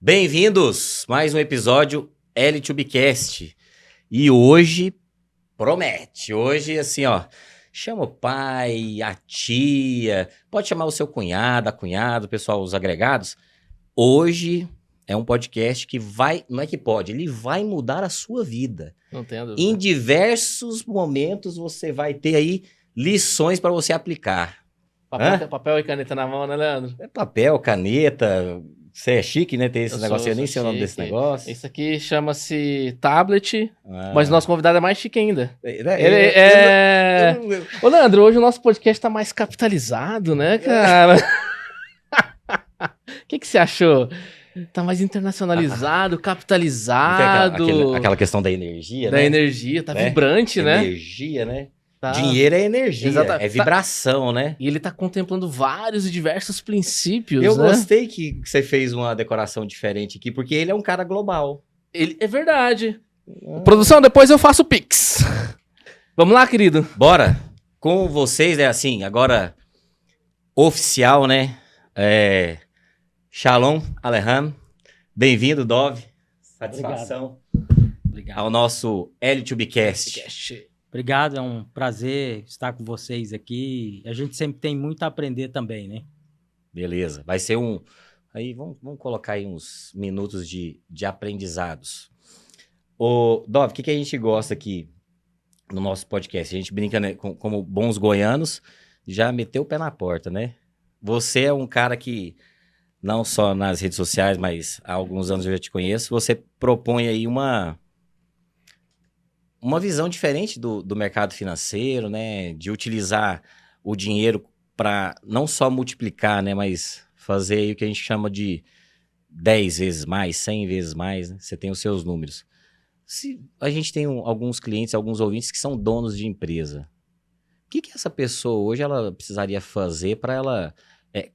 Bem-vindos! Mais um episódio L2Bcast. E hoje promete. Hoje, assim, ó, chama o pai, a tia, pode chamar o seu cunhado, a cunhada, o pessoal, os agregados. Hoje é um podcast que vai, não é que pode, ele vai mudar a sua vida. Não tenho dúvida. Em diversos momentos você vai ter aí lições para você aplicar. Papel e caneta na mão, né, Leandro? É papel, caneta. Você é chique, né? Ter esse negócio. Eu nem sei o nome desse negócio. Isso aqui chama-se tablet, mas o nosso convidado é mais chique ainda. Ô, Leandro, hoje o nosso podcast tá mais capitalizado, né, cara? O que você achou? Tá mais internacionalizado, capitalizado. Aquela questão da energia, né? Da energia, tá vibrante, né? Energia, né? Tá. Dinheiro é energia, é vibração, né? E ele tá contemplando vários e diversos princípios, Eu né? gostei que você fez uma decoração diferente aqui, porque ele é um cara global. Ele é verdade. Produção, depois eu faço o Pix. Vamos lá, querido? Bora. Com vocês, né, assim, agora oficial, né? Shalom, Alejandro. Bem-vindo, Dove. Satisfação. Obrigado. Ao nosso L2Bcast. Obrigado, é um prazer estar com vocês aqui. A gente sempre tem muito a aprender também, né? Beleza, vai ser um... Aí vamos colocar aí uns minutos de aprendizados. Ô, Dove, o que a gente gosta aqui no nosso podcast? A gente brinca, né, como bons goianos, já meteu o pé na porta, né? Você é um cara que, não só nas redes sociais, mas há alguns anos eu já te conheço, você propõe aí uma visão diferente do mercado financeiro, né? De utilizar o dinheiro para não só multiplicar, né? Mas fazer aí o que a gente chama de 10 vezes mais, 100 vezes mais, né? Você tem os seus números. Se a gente tem alguns clientes, alguns ouvintes que são donos de empresa, o que essa pessoa hoje ela precisaria fazer para ela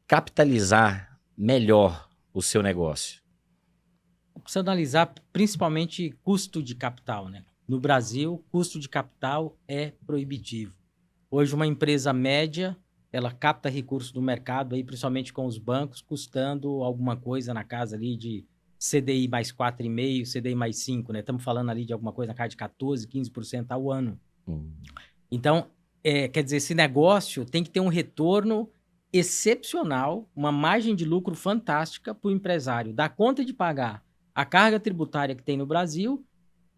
capitalizar melhor o seu negócio? Precisa analisar principalmente custo de capital, né? No Brasil, custo de capital é proibitivo. Hoje, uma empresa média, ela capta recursos do mercado, aí, principalmente com os bancos, custando alguma coisa na casa ali de CDI mais 4,5%, CDI mais 5%, né? Estamos falando ali de alguma coisa na casa de 14%, 15% ao ano. Então, quer dizer, esse negócio tem que ter um retorno excepcional, uma margem de lucro fantástica para o empresário dar conta de pagar a carga tributária que tem no Brasil,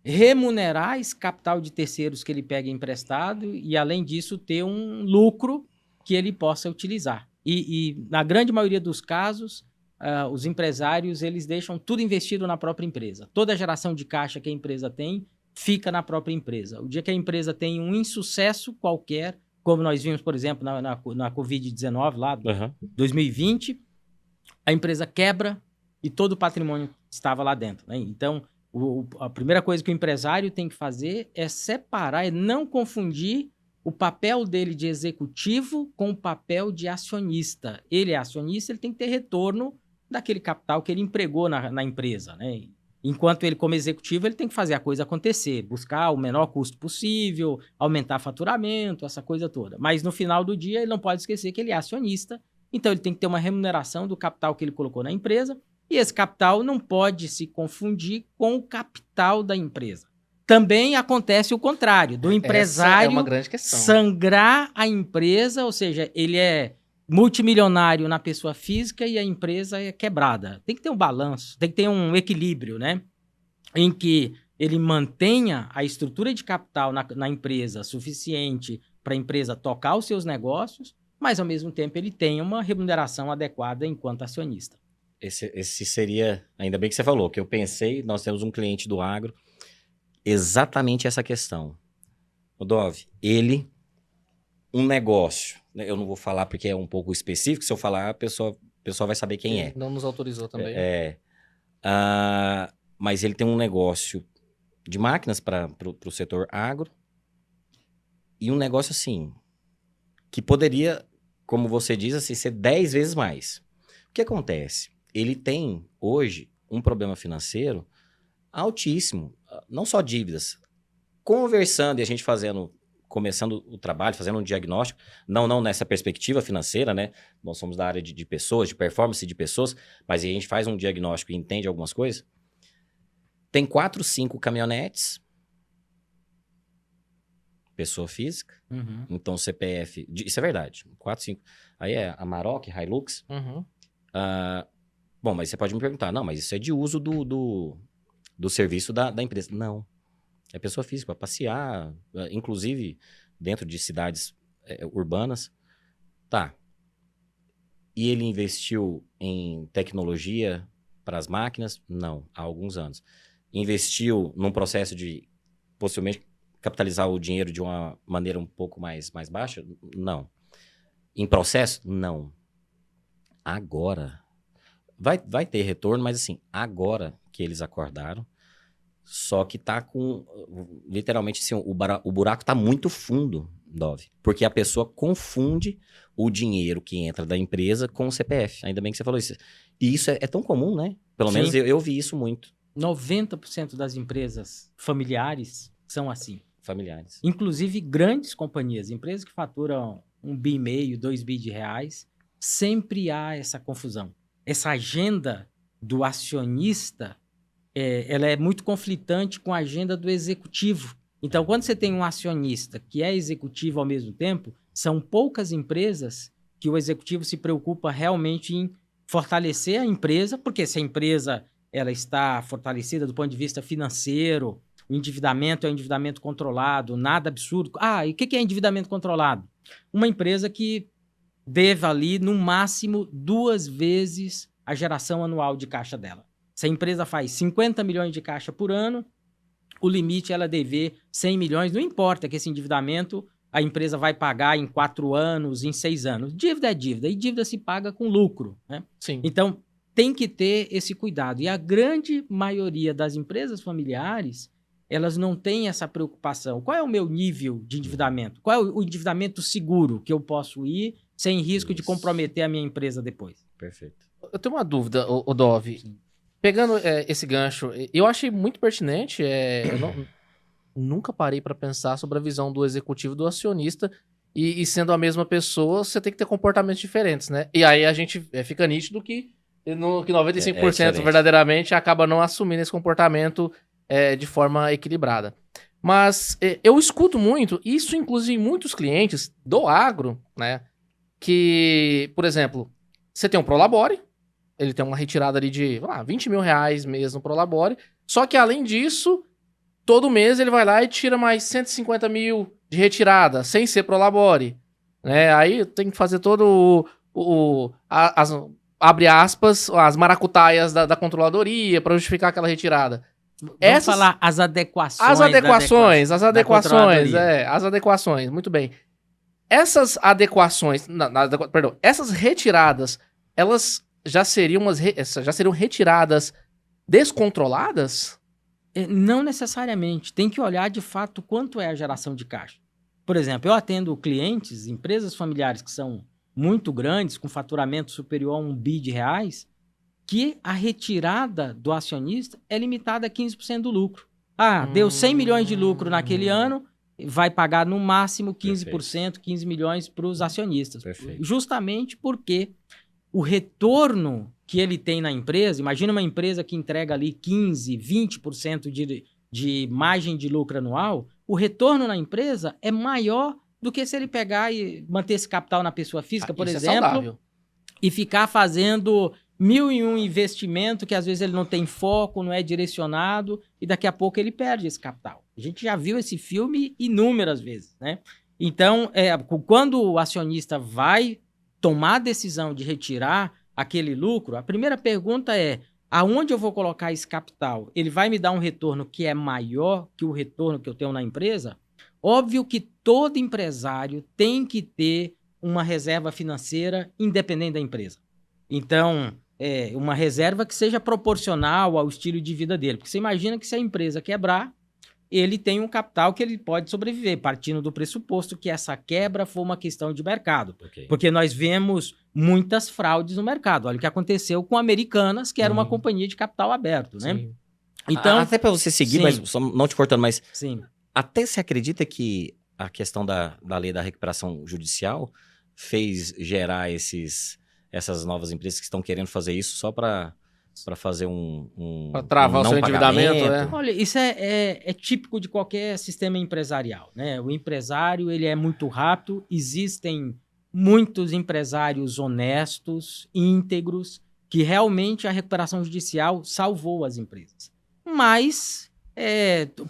remunerar esse capital de terceiros que ele pega emprestado e, além disso, ter um lucro que ele possa utilizar. E na grande maioria dos casos, os empresários eles deixam tudo investido na própria empresa. Toda a geração de caixa que a empresa tem fica na própria empresa. O dia que a empresa tem um insucesso qualquer, como nós vimos, por exemplo, na Covid-19, lá, 2020, a empresa quebra e todo o patrimônio estava lá dentro, né? Então, a primeira coisa que o empresário tem que fazer é separar, é não confundir o papel dele de executivo com o papel de acionista. Ele é acionista, ele tem que ter retorno daquele capital que ele empregou na empresa, né? Enquanto ele, como executivo, ele tem que fazer a coisa acontecer, buscar o menor custo possível, aumentar faturamento, essa coisa toda. Mas no final do dia, ele não pode esquecer que ele é acionista, então ele tem que ter uma remuneração do capital que ele colocou na empresa, e esse capital não pode se confundir com o capital da empresa. Também acontece o contrário, do empresário é uma grande questão. Sangrar a empresa, ou seja, ele é multimilionário na pessoa física e a empresa é quebrada. Tem que ter um balanço, tem que ter um equilíbrio, né? Em que ele mantenha a estrutura de capital na empresa suficiente para a empresa tocar os seus negócios, mas ao mesmo tempo ele tenha uma remuneração adequada enquanto acionista. Esse seria, ainda bem que você falou, que eu pensei, nós temos um cliente do agro, exatamente essa questão. O Dove, um negócio, né, eu não vou falar porque é um pouco específico, se eu falar, o pessoal vai saber quem é. Não nos autorizou também. Mas ele tem um negócio de máquinas para o setor agro e um negócio assim, que poderia, como você diz, assim, ser 10 vezes mais. O que acontece? Ele tem, hoje, um problema financeiro altíssimo, não só dívidas. Conversando e a gente fazendo começando o trabalho, fazendo um diagnóstico, não nessa perspectiva financeira, né? Nós somos da área de pessoas, de performance de pessoas, mas aí a gente faz um diagnóstico e entende algumas coisas. Tem 4, 5 caminhonetes, pessoa física, então CPF, isso é verdade, 4, 5. Aí é Amarok, Hilux. Bom, mas você pode me perguntar, não, mas isso é de uso do serviço da empresa. Não. É pessoa física, para passear, inclusive dentro de cidades urbanas. Tá. E ele investiu em tecnologia para as máquinas? Não, há alguns anos. Investiu num processo de, possivelmente, capitalizar o dinheiro de uma maneira um pouco mais baixa? Não. Em processo? Não. Agora. Vai ter retorno, mas assim, agora que eles acordaram, só que tá com, literalmente, assim, o buraco tá muito fundo, Dove, porque a pessoa confunde o dinheiro que entra da empresa com o CPF. Ainda bem que você falou isso. E isso é tão comum, né? Pelo Sim. menos eu vi isso muito. 90% das empresas familiares são assim. Familiares. Inclusive grandes companhias, empresas que faturam 1,5 bi, 2 bi de reais, sempre há essa confusão. Essa agenda do acionista, ela é muito conflitante com a agenda do executivo. Então, quando você tem um acionista que é executivo ao mesmo tempo, são poucas empresas que o executivo se preocupa realmente em fortalecer a empresa, porque se a empresa ela está fortalecida do ponto de vista financeiro, o endividamento é um endividamento controlado, nada absurdo. E o que é endividamento controlado? Uma empresa que deva ali, no máximo, 2 vezes a geração anual de caixa dela. Se a empresa faz 50 milhões de caixa por ano, o limite é ela dever 100 milhões. Não importa que esse endividamento a empresa vai pagar em 4 anos, em 6 anos. Dívida é dívida, e dívida se paga com lucro, né? Sim. Então, tem que ter esse cuidado. E a grande maioria das empresas familiares, elas não têm essa preocupação. Qual é o meu nível de endividamento? Qual é o endividamento seguro que eu posso ir sem risco de comprometer a minha empresa depois? Perfeito. Eu tenho uma dúvida, o Dove. Pegando esse gancho, eu achei muito pertinente. Eu nunca parei para pensar sobre a visão do executivo e do acionista. E sendo a mesma pessoa, você tem que ter comportamentos diferentes, né? E aí a gente fica nítido que 95% verdadeiramente acaba não assumindo esse comportamento de forma equilibrada. Mas eu escuto muito, isso inclusive muitos clientes do agro, né? Que, por exemplo, você tem um Prolabore, ele tem uma retirada ali de 20 mil reais mês no Prolabore, só que além disso, todo mês ele vai lá e tira mais 150 mil de retirada, sem ser Prolabore, né? Aí tem que fazer todo abre aspas, as maracutaias da controladoria para justificar aquela retirada. Vamos falar as adequações. As adequações, muito bem. Essas adequações, essas retiradas, elas já seriam retiradas descontroladas? Não necessariamente. Tem que olhar de fato quanto é a geração de caixa. Por exemplo, eu atendo clientes, empresas familiares que são muito grandes, com faturamento superior a 1 bi de reais, que a retirada do acionista é limitada a 15% do lucro. Deu 100 milhões de lucro naquele ano, vai pagar no máximo 15%, Perfeito. 15 milhões para os acionistas. Perfeito. Justamente porque o retorno que ele tem na empresa, imagina uma empresa que entrega ali 15%, 20% de margem de lucro anual, o retorno na empresa é maior do que se ele pegar e manter esse capital na pessoa física, por exemplo, e ficar fazendo 1001 investimento que às vezes ele não tem foco, não é direcionado, e daqui a pouco ele perde esse capital. A gente já viu esse filme inúmeras vezes, né? Então, quando o acionista vai tomar a decisão de retirar aquele lucro, a primeira pergunta é: aonde eu vou colocar esse capital? Ele vai me dar um retorno que é maior que o retorno que eu tenho na empresa? Óbvio que todo empresário tem que ter uma reserva financeira independente da empresa. Então, uma reserva que seja proporcional ao estilo de vida dele. Porque você imagina que se a empresa quebrar, ele tem um capital que ele pode sobreviver, partindo do pressuposto que essa quebra foi uma questão de mercado. Okay. Porque nós vemos muitas fraudes no mercado. Olha o que aconteceu com Americanas, que era uma companhia de capital aberto, né? Então, até para você seguir, mas só não te cortando, mas sim. Até você acredita que a questão da lei da recuperação judicial fez gerar essas novas empresas que estão querendo fazer isso só para fazer Pra travar o não seu endividamento, pagamento. né? Olha, isso é típico de qualquer sistema empresarial, né? O empresário, ele é muito rápido, existem muitos empresários honestos, íntegros, que realmente a recuperação judicial salvou as empresas. Mas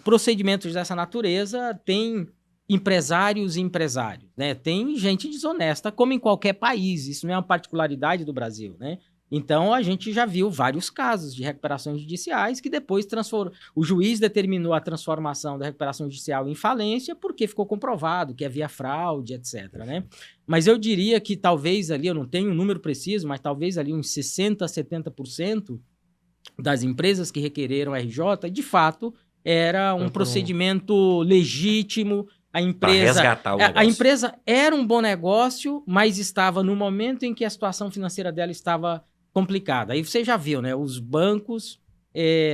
procedimentos dessa natureza têm empresários e empresários, né? Tem gente desonesta, como em qualquer país, isso não é uma particularidade do Brasil, né? Então, a gente já viu vários casos de recuperações judiciais que depois o juiz determinou a transformação da recuperação judicial em falência porque ficou comprovado que havia fraude, etc, né? Mas eu diria que talvez ali, eu não tenho um número preciso, mas talvez ali uns 60%, 70% das empresas que requereram RJ, de fato, era um procedimento legítimo. A resgatar o negócio. A empresa era um bom negócio, mas estava no momento em que a situação financeira dela estava complicada. Aí você já viu, né? Os bancos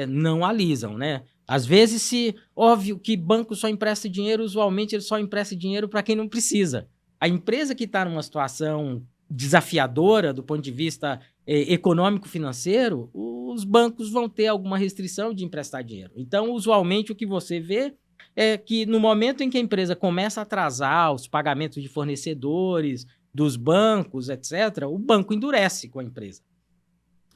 não alisam, né? Às vezes, óbvio que banco só empresta dinheiro, usualmente ele só empresta dinheiro para quem não precisa. A empresa que está numa situação desafiadora do ponto de vista econômico-financeiro, os bancos vão ter alguma restrição de emprestar dinheiro. Então, usualmente, o que você vê é que no momento em que a empresa começa a atrasar os pagamentos de fornecedores, dos bancos, etc., o banco endurece com a empresa.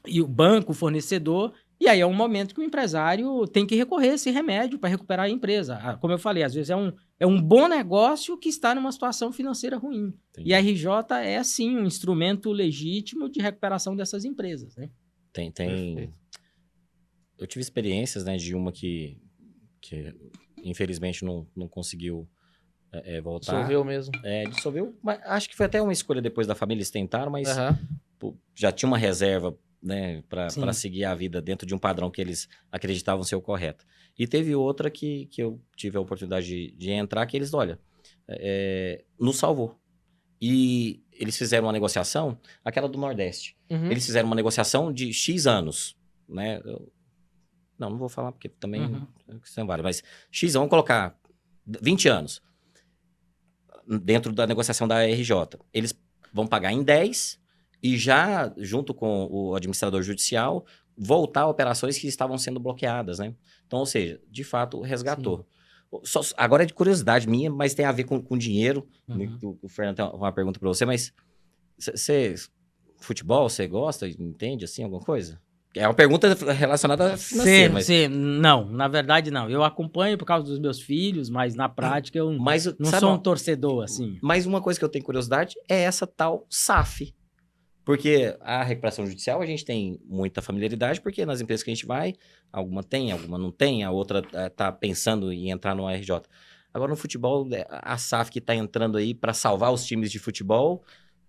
E o banco, o fornecedor, e aí é um momento que o empresário tem que recorrer a esse remédio para recuperar a empresa. Como eu falei, às vezes é um bom negócio que está numa situação financeira ruim. Entendi. E a RJ é, sim, um instrumento legítimo de recuperação dessas empresas, né? Tem. Perfeito. Eu tive experiências, né, de uma que infelizmente não conseguiu voltar. Dissolveu mesmo. Dissolveu, mas acho que foi até uma escolha depois da família, eles tentaram, mas pô, já tinha uma reserva, né, para seguir a vida dentro de um padrão que eles acreditavam ser o correto. E teve outra que eu tive a oportunidade de entrar, que eles, olha, nos salvou. E eles fizeram uma negociação, aquela do Nordeste. Uhum. Eles fizeram uma negociação de X anos, né? Não vou falar porque também são vários, mas X, vamos colocar 20 anos dentro da negociação da RJ. Eles vão pagar em 10 e já, junto com o administrador judicial, voltar a operações que estavam sendo bloqueadas, né? Então, ou seja, de fato, resgatou. Agora é de curiosidade minha, mas tem a ver com dinheiro. O Fernando tem uma pergunta para você, mas futebol, você gosta, entende, assim, alguma coisa? É uma pergunta relacionada a financeiro, mas... Não, na verdade não. Eu acompanho por causa dos meus filhos, mas na prática eu não sou um torcedor, assim. Mas uma coisa que eu tenho curiosidade é essa tal SAF. Porque a recuperação judicial a gente tem muita familiaridade, porque nas empresas que a gente vai, alguma tem, alguma não tem, a outra está pensando em entrar no RJ. Agora no futebol, a SAF que está entrando aí para salvar os times de futebol...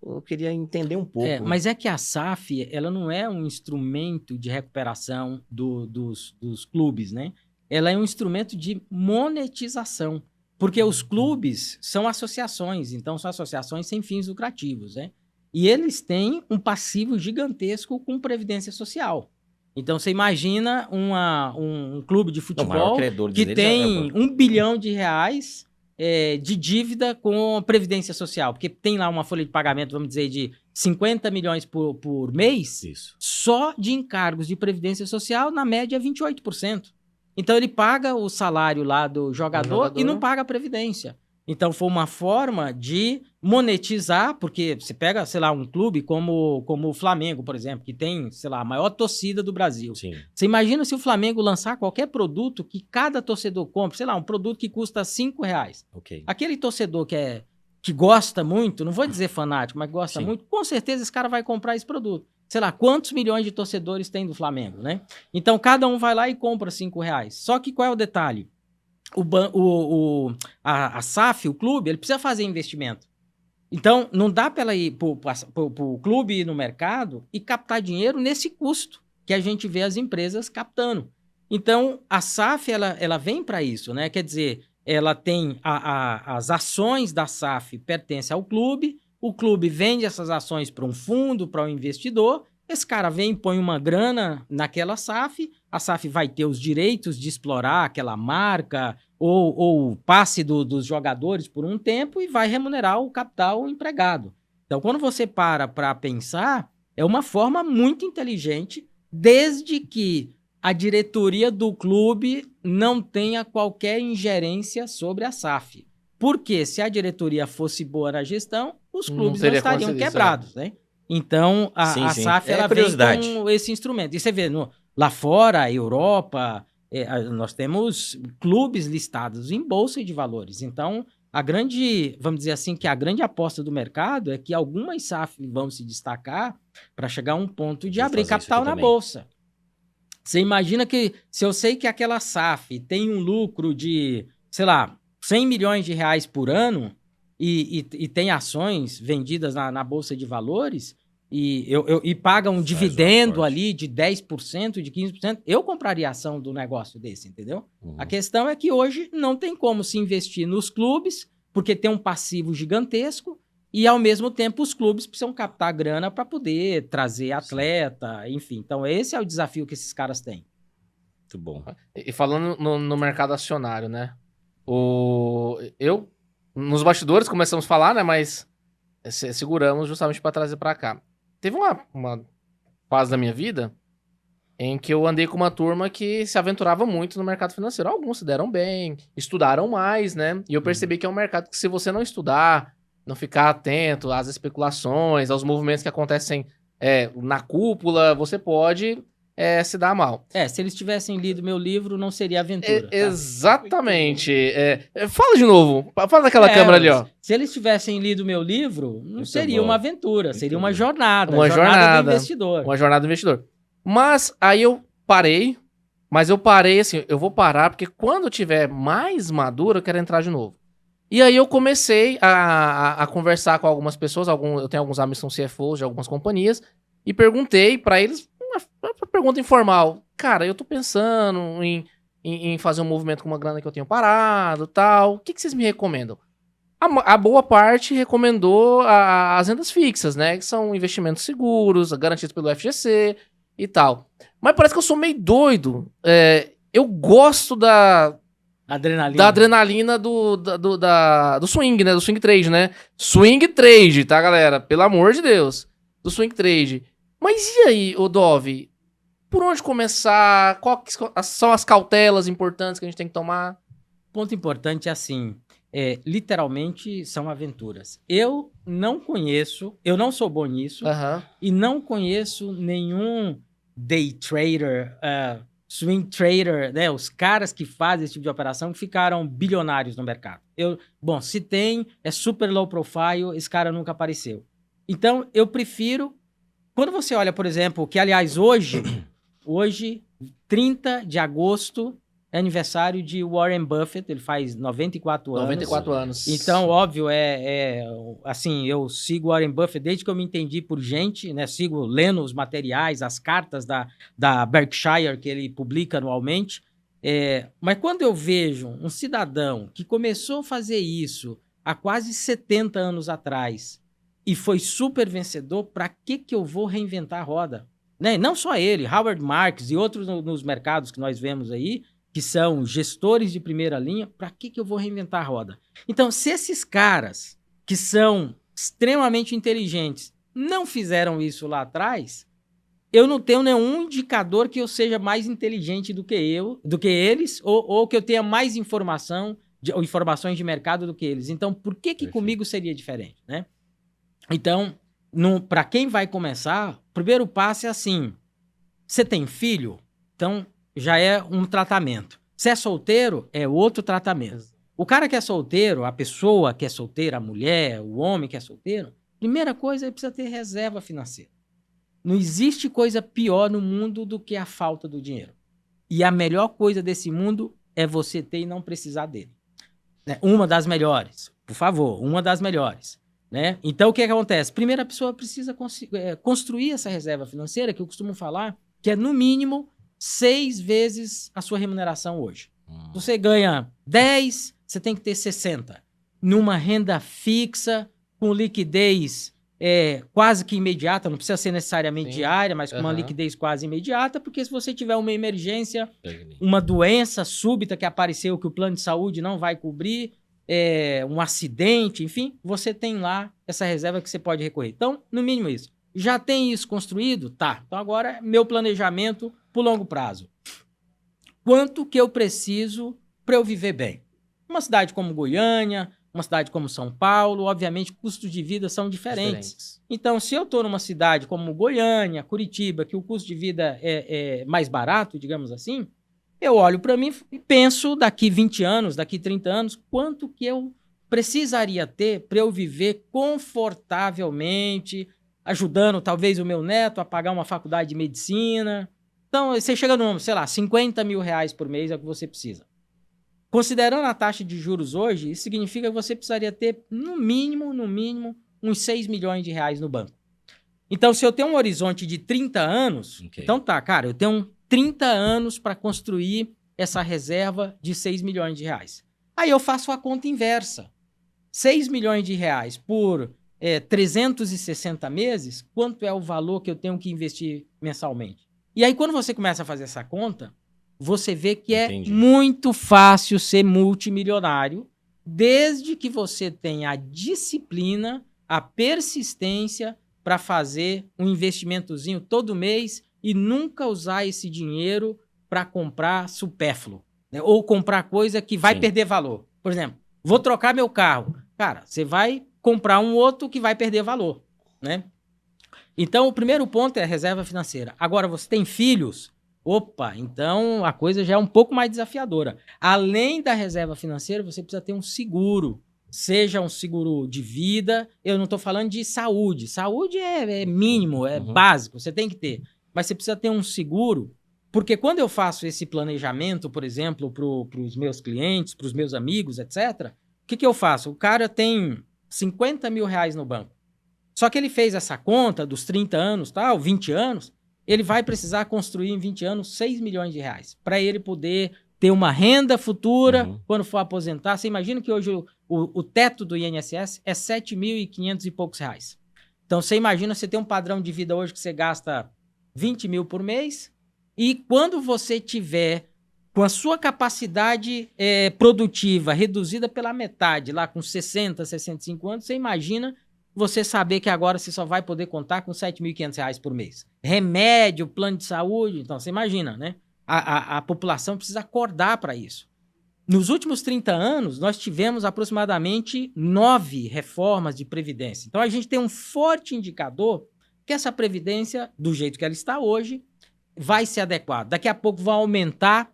Eu queria entender um pouco. Mas é que a SAF, ela não é um instrumento de recuperação dos clubes, né? Ela é um instrumento de monetização. Porque os clubes são associações, então são associações sem fins lucrativos, né? E eles têm um passivo gigantesco com previdência social. Então, você imagina um clube de futebol que tem R$1 bilhão de dívida com previdência social, porque tem lá uma folha de pagamento, vamos dizer, de 50 milhões por mês, só de encargos de previdência social, na média, 28%. Então, ele paga o salário lá do jogador e não paga a previdência. Então, foi uma forma de monetizar, porque você pega, sei lá, um clube como o Flamengo, por exemplo, que tem, sei lá, a maior torcida do Brasil. Sim. Você imagina se o Flamengo lançar qualquer produto que cada torcedor compre, sei lá, um produto que custa R$5. Okay. Aquele torcedor que gosta muito, não vou dizer fanático, mas gosta muito, com certeza esse cara vai comprar esse produto. Sei lá, quantos milhões de torcedores tem do Flamengo, né? Então, cada um vai lá e compra R$5. Só que qual é o detalhe? A SAF, o clube, ele precisa fazer investimento. Então, não dá para ela ir para o clube ir no mercado e captar dinheiro nesse custo que a gente vê as empresas captando. Então, a SAF, ela vem para isso, né? Quer dizer, ela tem as ações da SAF pertencem ao clube, o clube vende essas ações para um fundo, para um investidor, esse cara vem e põe uma grana naquela SAF, a SAF vai ter os direitos de explorar aquela marca ou o passe dos jogadores por um tempo e vai remunerar o capital empregado. Então, quando você para pensar, é uma forma muito inteligente, desde que a diretoria do clube não tenha qualquer ingerência sobre a SAF. Porque se a diretoria fosse boa na gestão, os clubes não estariam quebrados, né? Então, a SAF ela vem com esse instrumento. E você vê, lá fora, Europa, nós temos clubes listados em bolsa de valores. Então, vamos dizer assim, que a grande aposta do mercado é que algumas SAF vão se destacar para chegar a um ponto de abrir capital na bolsa. Você imagina que, se eu sei que aquela SAF tem um lucro de, sei lá, 100 milhões de reais por ano e tem ações vendidas na Bolsa de Valores e paga um dividendo ali de 10%, de 15%, eu compraria ação do negócio desse, entendeu? A questão é que hoje não tem como se investir nos clubes, porque tem um passivo gigantesco e, ao mesmo tempo, os clubes precisam captar grana para poder trazer atleta, enfim. Então, esse é o desafio que esses caras têm. Muito bom. E falando no mercado acionário, né? Nos bastidores começamos a falar, né? Mas seguramos justamente para trazer para cá. Teve uma fase da minha vida em que eu andei com uma turma que se aventurava muito no mercado financeiro. Alguns se deram bem, estudaram mais, né? E eu percebi que é um mercado que, se você não estudar, não ficar atento às especulações, aos movimentos que acontecem na cúpula, você pode se dar mal. Se eles tivessem lido meu livro, não seria aventura. Tá? Exatamente. Fala de novo. Fala daquela câmera ali, ó. Se eles tivessem lido meu livro, não seria uma aventura, seria uma jornada. Uma jornada do investidor. Uma jornada do investidor. Mas aí eu parei, assim, eu vou parar, porque quando eu tiver mais maduro, eu quero entrar de novo. E aí eu comecei a conversar com algumas pessoas, eu tenho alguns amigos que são CFOs de algumas companhias, e perguntei pra eles, uma pergunta informal. Cara, eu tô pensando em fazer um movimento com uma grana que eu tenho parado e tal. O que vocês me recomendam? A boa parte recomendou as rendas fixas, né? Que são investimentos seguros, garantidos pelo FGC e tal. Mas parece que eu sou meio doido. Eu gosto da adrenalina do swing, né? Do swing trade, né? Swing trade, tá, galera? Pelo amor de Deus. Do swing trade. Mas e aí, Dove? Por onde começar? Quais são as cautelas importantes que a gente tem que tomar? Ponto importante é assim, literalmente são aventuras. Eu não sou bom nisso, e não conheço nenhum day trader, swing trader, né? Os caras que fazem esse tipo de operação ficaram bilionários no mercado. Se tem, é super low profile, esse cara nunca apareceu. Então, eu prefiro... Quando você olha, por exemplo, que, aliás, hoje, 30 de agosto, é aniversário de Warren Buffett, ele faz 94 anos. 94 anos. Então, óbvio, assim, eu sigo Warren Buffett desde que eu me entendi por gente, né? Sigo lendo os materiais, as cartas da Berkshire que ele publica anualmente. Mas quando eu vejo um cidadão que começou a fazer isso há quase 70 anos atrás e foi super vencedor, para que eu vou reinventar a roda? Né? Não só ele, Howard Marks e outros nos mercados que nós vemos aí, que são gestores de primeira linha, para que eu vou reinventar a roda? Então, se esses caras, que são extremamente inteligentes, não fizeram isso lá atrás, eu não tenho nenhum indicador que eu seja mais inteligente do que eles, ou que eu tenha mais informações de mercado do que eles. Então, por que comigo seria diferente, né? Então, para quem vai começar, o primeiro passo é assim: você tem filho? Então, já é um tratamento. Se é solteiro, é outro tratamento. O cara que é solteiro, a pessoa que é solteira, a mulher, o homem que é solteiro, primeira coisa, ele precisa ter reserva financeira. Não existe coisa pior no mundo do que a falta do dinheiro. E a melhor coisa desse mundo é você ter e não precisar dele. Uma das melhores, por favor, uma das melhores. Né? Então, o que acontece? Primeiro, a pessoa precisa construir essa reserva financeira, que eu costumo falar, que é, no mínimo, 6 vezes a sua remuneração hoje. Se você ganha 10, você tem que ter 60. Numa renda fixa, com liquidez quase que imediata, não precisa ser necessariamente Sim. diária, mas com uma Aham. liquidez quase imediata, porque se você tiver uma emergência, uma doença súbita que apareceu que o plano de saúde não vai cobrir, um acidente, enfim, você tem lá essa reserva que você pode recorrer. Então, no mínimo isso. Já tem isso construído? Tá. Então agora, meu planejamento por longo prazo. Quanto que eu preciso para eu viver bem? Uma cidade como Goiânia, uma cidade como São Paulo, obviamente, custos de vida são diferentes. Então, se eu estou numa cidade como Goiânia, Curitiba, que o custo de vida é mais barato, digamos assim, eu olho para mim e penso daqui 20 anos, daqui 30 anos, quanto que eu precisaria ter para eu viver confortavelmente, ajudando talvez o meu neto a pagar uma faculdade de medicina. Então, você chega no, sei lá, 50 mil reais por mês é o que você precisa. Considerando a taxa de juros hoje, isso significa que você precisaria ter, no mínimo, uns 6 milhões de reais no banco. Então, se eu tenho um horizonte de 30 anos, então tá, cara, eu tenho 30 anos para construir essa reserva de 6 milhões de reais. Aí eu faço a conta inversa. 6 milhões de reais por 360 meses, quanto é o valor que eu tenho que investir mensalmente? E aí, quando você começa a fazer essa conta, você vê que é muito fácil ser multimilionário, desde que você tenha a disciplina, a persistência para fazer um investimentozinho todo mês e nunca usar esse dinheiro para comprar supérfluo, né? Ou comprar coisa que vai perder valor. Por exemplo, vou trocar meu carro. Cara, você vai comprar um outro que vai perder valor, né? Então, o primeiro ponto é a reserva financeira. Agora, você tem filhos? Opa, então a coisa já é um pouco mais desafiadora. Além da reserva financeira, você precisa ter um seguro. Seja um seguro de vida, eu não estou falando de saúde. Saúde é mínimo, é básico, você tem que ter. Mas você precisa ter um seguro, porque quando eu faço esse planejamento, por exemplo, para os meus clientes, para os meus amigos, etc., o que eu faço? O cara tem 50 mil reais no banco. Só que ele fez essa conta dos 30 anos, tal, 20 anos, ele vai precisar construir em 20 anos 6 milhões de reais para ele poder ter uma renda futura quando for aposentar. Você imagina que hoje o teto do INSS é 7.500 e poucos reais. Então, você imagina você ter um padrão de vida hoje que você gasta 20 mil por mês e quando você tiver com a sua capacidade produtiva reduzida pela metade, lá com 60, 65 anos, você imagina você saber que agora você só vai poder contar com R$ 7.500 por mês. Remédio, plano de saúde, então você imagina, né? A população precisa acordar para isso. Nos últimos 30 anos, nós tivemos aproximadamente 9 reformas de previdência. Então a gente tem um forte indicador que essa previdência, do jeito que ela está hoje, vai ser adequada. Daqui a pouco vai aumentar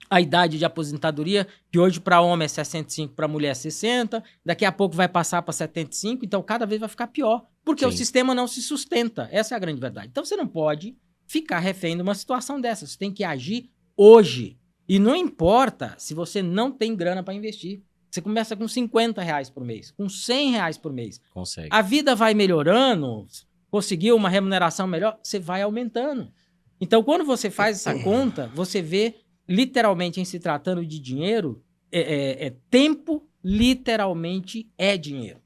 a idade de aposentadoria, que hoje para homem é 65, para mulher é 60, daqui a pouco vai passar para 75, então cada vez vai ficar pior, porque o sistema não se sustenta. Essa é a grande verdade. Então você não pode ficar refém de uma situação dessa, você tem que agir hoje. E não importa se você não tem grana para investir. Você começa com 50 reais por mês, com 100 reais por mês. Consegue. A vida vai melhorando, conseguiu uma remuneração melhor, você vai aumentando. Então quando você faz essa conta, você vê literalmente, em se tratando de dinheiro, tempo literalmente é dinheiro.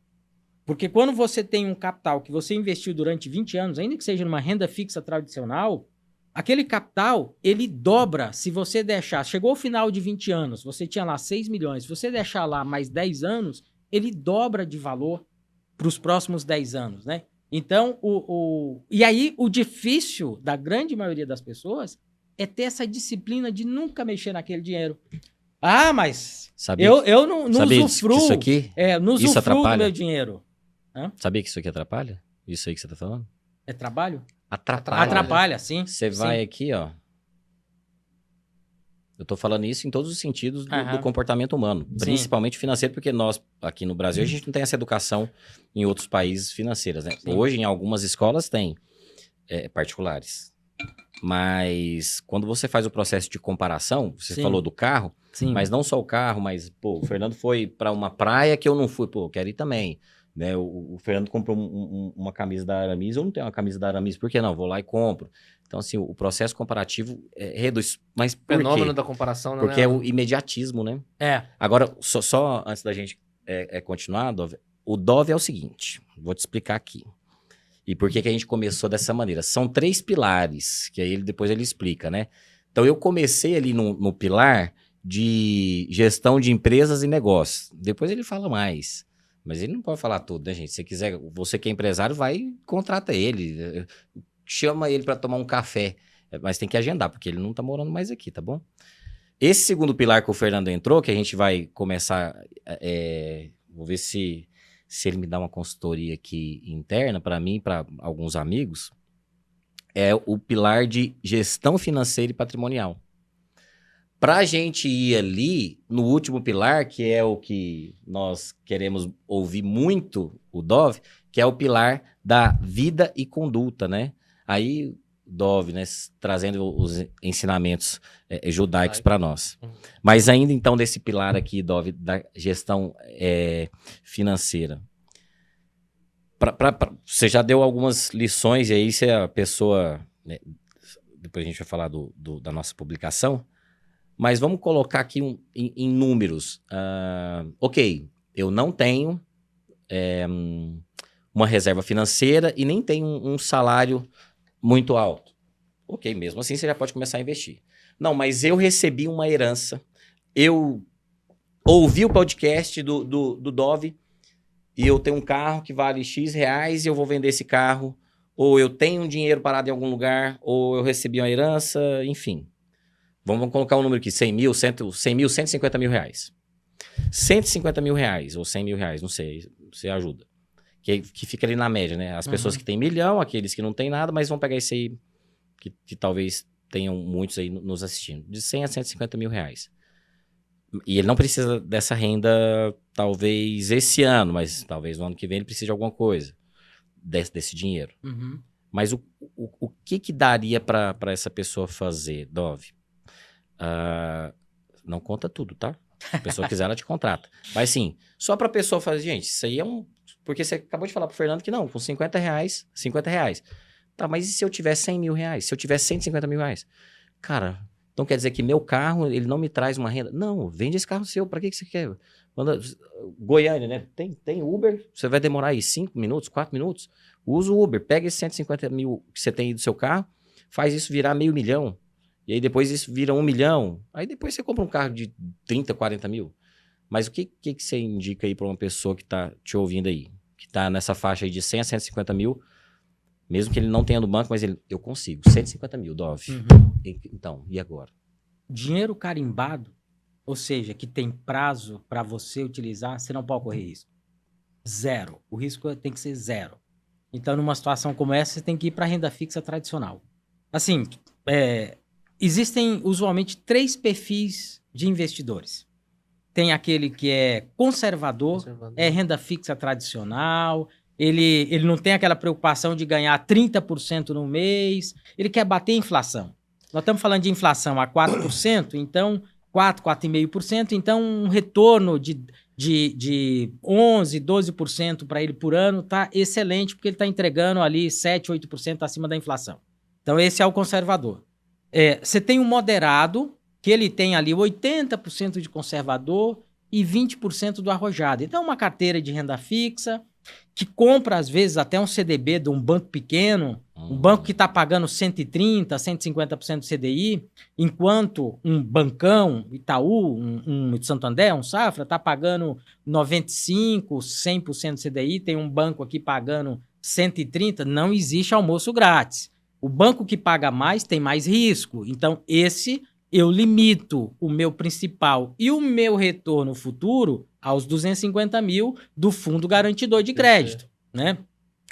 Porque quando você tem um capital que você investiu durante 20 anos, ainda que seja numa renda fixa tradicional, aquele capital, ele dobra se você deixar. Chegou ao final de 20 anos, você tinha lá 6 milhões, se você deixar lá mais 10 anos, ele dobra de valor para os próximos 10 anos, né? Então, e aí o difícil da grande maioria das pessoas é ter essa disciplina de nunca mexer naquele dinheiro. Ah, mas eu não usufruo, isso aqui, não isso usufruo atrapalha? do meu dinheiro. Hã? Sabia que isso aqui atrapalha? Isso aí que você tá falando? É trabalho? Atrapalha. Atrapalha, sim. Você vai aqui, ó. Eu tô falando isso em todos os sentidos do comportamento humano, principalmente financeiro, porque nós, aqui no Brasil, a gente não tem essa educação em outros países financeiras, né? Sim. Hoje, em algumas escolas, tem particulares. Mas quando você faz o processo de comparação, você falou do carro, mas não só o carro, mas, pô, o Fernando foi para uma praia que eu não fui, pô, eu quero ir também, né? O Fernando comprou uma camisa da Aramis, eu não tenho uma camisa da Aramis, por que não? Vou lá e compro. Então, assim, o processo comparativo reduz. Mas por fenômeno quê? da comparação, né? Porque é o imediatismo, né? Agora, só antes da gente continuar, Dove, o Dove é o seguinte, vou te explicar aqui. E por que que a gente começou dessa maneira? São 3 pilares, que aí depois ele explica, né? Então, eu comecei ali no pilar de gestão de empresas e negócios. Depois ele fala mais. Mas ele não pode falar tudo, né, gente? Se quiser, você que é empresário, vai contrata ele. Chama ele para tomar um café. Mas tem que agendar, porque ele não tá morando mais aqui, tá bom? Esse segundo pilar que o Fernando entrou, que a gente vai começar... vou ver se ele me dá uma consultoria aqui interna para mim, para alguns amigos, é o pilar de gestão financeira e patrimonial. Para a gente ir ali no último pilar, que é o que nós queremos ouvir muito, o Dov, que é o pilar da vida e conduta, né? Aí, Dov, né, trazendo os ensinamentos judaicos para nós. Mas ainda então desse pilar aqui, Dov, da gestão financeira. Você já deu algumas lições, e aí se a pessoa... né, depois a gente vai falar da nossa publicação, mas vamos colocar aqui em números. Ok, eu não tenho uma reserva financeira e nem tenho um salário muito alto. Ok, mesmo assim você já pode começar a investir. Não, mas eu recebi uma herança, eu ouvi o podcast do Dov e eu tenho um carro que vale X reais e eu vou vender esse carro, ou eu tenho um dinheiro parado em algum lugar, ou eu recebi uma herança, enfim. Vamos colocar um número aqui, 100 mil, 150 mil reais. 150 mil reais, ou 100 mil reais, não sei, você ajuda. Que fica ali na média, né? As pessoas que têm milhão, aqueles que não têm nada, mas vão pegar esse aí, que talvez tenham muitos aí nos assistindo. De 100 a 150 mil reais. E ele não precisa dessa renda, talvez esse ano, mas talvez no ano que vem ele precise de alguma coisa desse dinheiro. Uhum. Mas o que daria para essa pessoa fazer, Dov? Não conta tudo, tá? Se a pessoa quiser, ela te contrata. Mas sim, só pra pessoa fazer, gente, isso aí é um... Porque você acabou de falar pro Fernando que não, com 50 reais. Tá, mas e se eu tiver 100 mil reais? Se eu tiver 150 mil reais? Cara, então quer dizer que meu carro, ele não me traz uma renda? Não, vende esse carro seu, pra que você quer? Goiânia, né? Tem Uber, você vai demorar aí 5 minutos, 4 minutos? Usa o Uber, pega esses 150 mil que você tem aí do seu carro, faz isso virar $500 mil. E aí depois isso vira 1 milhão. Aí depois você compra um carro de 30, 40 mil. Mas o que você indica aí para uma pessoa que está te ouvindo aí? Que está nessa faixa aí de 100 a 150 mil, mesmo que ele não tenha no banco, mas eu consigo. 150 mil, Dov. Então, e agora? Dinheiro carimbado, ou seja, que tem prazo para você utilizar, você não pode correr risco. Zero. O risco tem que ser zero. Então, numa situação como essa, você tem que ir para a renda fixa tradicional. Assim, existem usualmente 3 perfis de investidores. Tem aquele que é conservador, é renda fixa tradicional, ele não tem aquela preocupação de ganhar 30% no mês, ele quer bater a inflação. Nós estamos falando de inflação a 4%, então 4,5%, então um retorno de 11%, 12% para ele por ano está excelente, porque ele está entregando ali 7%, 8% acima da inflação. Então esse é o conservador. Você tem um moderado, que ele tem ali 80% de conservador e 20% do arrojado. Então, uma carteira de renda fixa, que compra, às vezes, até um CDB de um banco pequeno, um banco que está pagando 130%, 150% do CDI, enquanto um bancão, Itaú, um Santander, um Safra, está pagando 95%, 100% do CDI, tem um banco aqui pagando 130%, não existe almoço grátis. O banco que paga mais tem mais risco. Então, eu limito o meu principal e o meu retorno futuro aos 250 mil do fundo garantidor de crédito, né?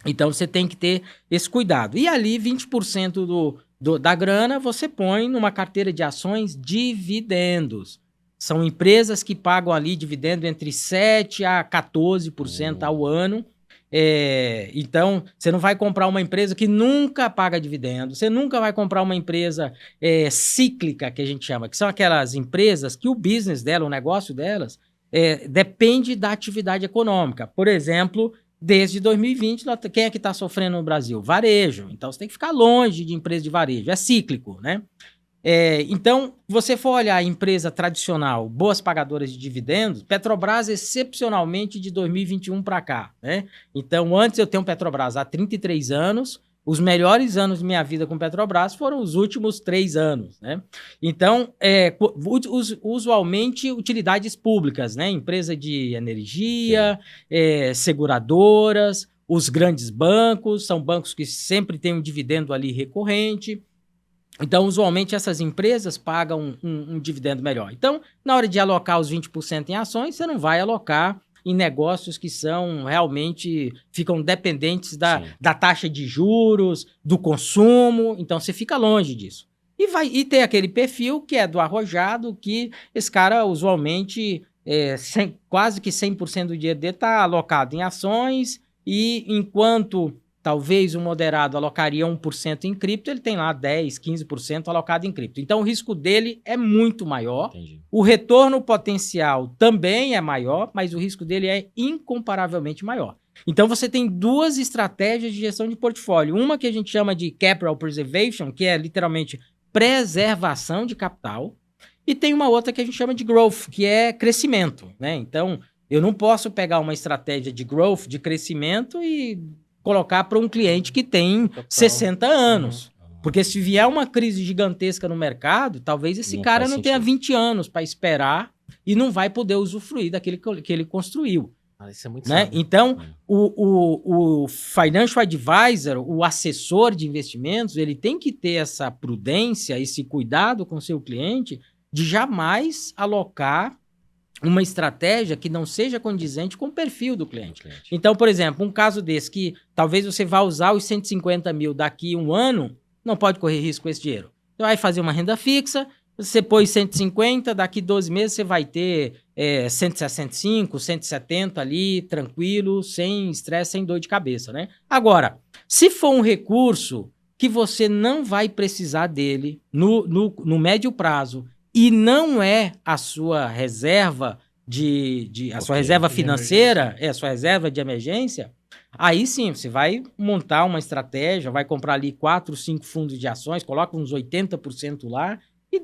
Então, você tem que ter esse cuidado. E ali, 20% da grana você põe numa carteira de ações dividendos. São empresas que pagam ali dividendo entre 7% a 14% ao ano. Então, você não vai comprar uma empresa que nunca paga dividendo, você nunca vai comprar uma empresa cíclica, que a gente chama, que são aquelas empresas que o business dela, o negócio delas, depende da atividade econômica. Por exemplo, desde 2020, quem é que está sofrendo no Brasil? Varejo. Então, você tem que ficar longe de empresa de varejo, é cíclico, né? Então, você for olhar a empresa tradicional, boas pagadoras de dividendos, Petrobras excepcionalmente de 2021 para cá, né? Então, antes eu tenho Petrobras há 33 anos, os melhores anos de minha vida com Petrobras foram os últimos 3 anos, né? Então, usualmente, utilidades públicas, né? Empresa de energia, seguradoras, os grandes bancos, são bancos que sempre têm um dividendo ali recorrente. Então, usualmente, essas empresas pagam um dividendo melhor. Então, na hora de alocar os 20% em ações, você não vai alocar em negócios que são realmente, ficam dependentes da taxa de juros, do consumo. Então, você fica longe disso. E tem aquele perfil que é do arrojado, que esse cara, usualmente, quase que 100% do dinheiro dele está alocado em ações, e enquanto talvez o moderado alocaria 1% em cripto, ele tem lá 10%, 15% alocado em cripto. Então, o risco dele é muito maior. Entendi. O retorno potencial também é maior, mas o risco dele é incomparavelmente maior. Então, você tem 2 estratégias de gestão de portfólio. Uma que a gente chama de capital preservation, que é literalmente preservação de capital. E tem uma outra que a gente chama de growth, que é crescimento, né? Então, eu não posso pegar uma estratégia de growth, de crescimento, e colocar para um cliente que tem 60 anos. Porque se vier uma crise gigantesca no mercado, talvez esse cara não tenha 20 anos para esperar e não vai poder usufruir daquele que ele construiu. Isso é muito né? sábio. Então, o financial advisor, o assessor de investimentos, ele tem que ter essa prudência, esse cuidado com o seu cliente de jamais alocar uma estratégia que não seja condizente com o perfil do cliente. Então, por exemplo, um caso desse que talvez você vá usar os 150 mil daqui a um ano, não pode correr risco com esse dinheiro. Você vai fazer uma renda fixa, você pôs 150, daqui 12 meses você vai ter 165, 170 ali, tranquilo, sem estresse, sem dor de cabeça, né? Agora, se for um recurso que você não vai precisar dele no médio prazo e não é a sua reserva a sua reserva financeira, a sua reserva de emergência, aí sim, você vai montar uma estratégia, vai comprar ali 4, 5 fundos de ações, coloca uns 80% lá e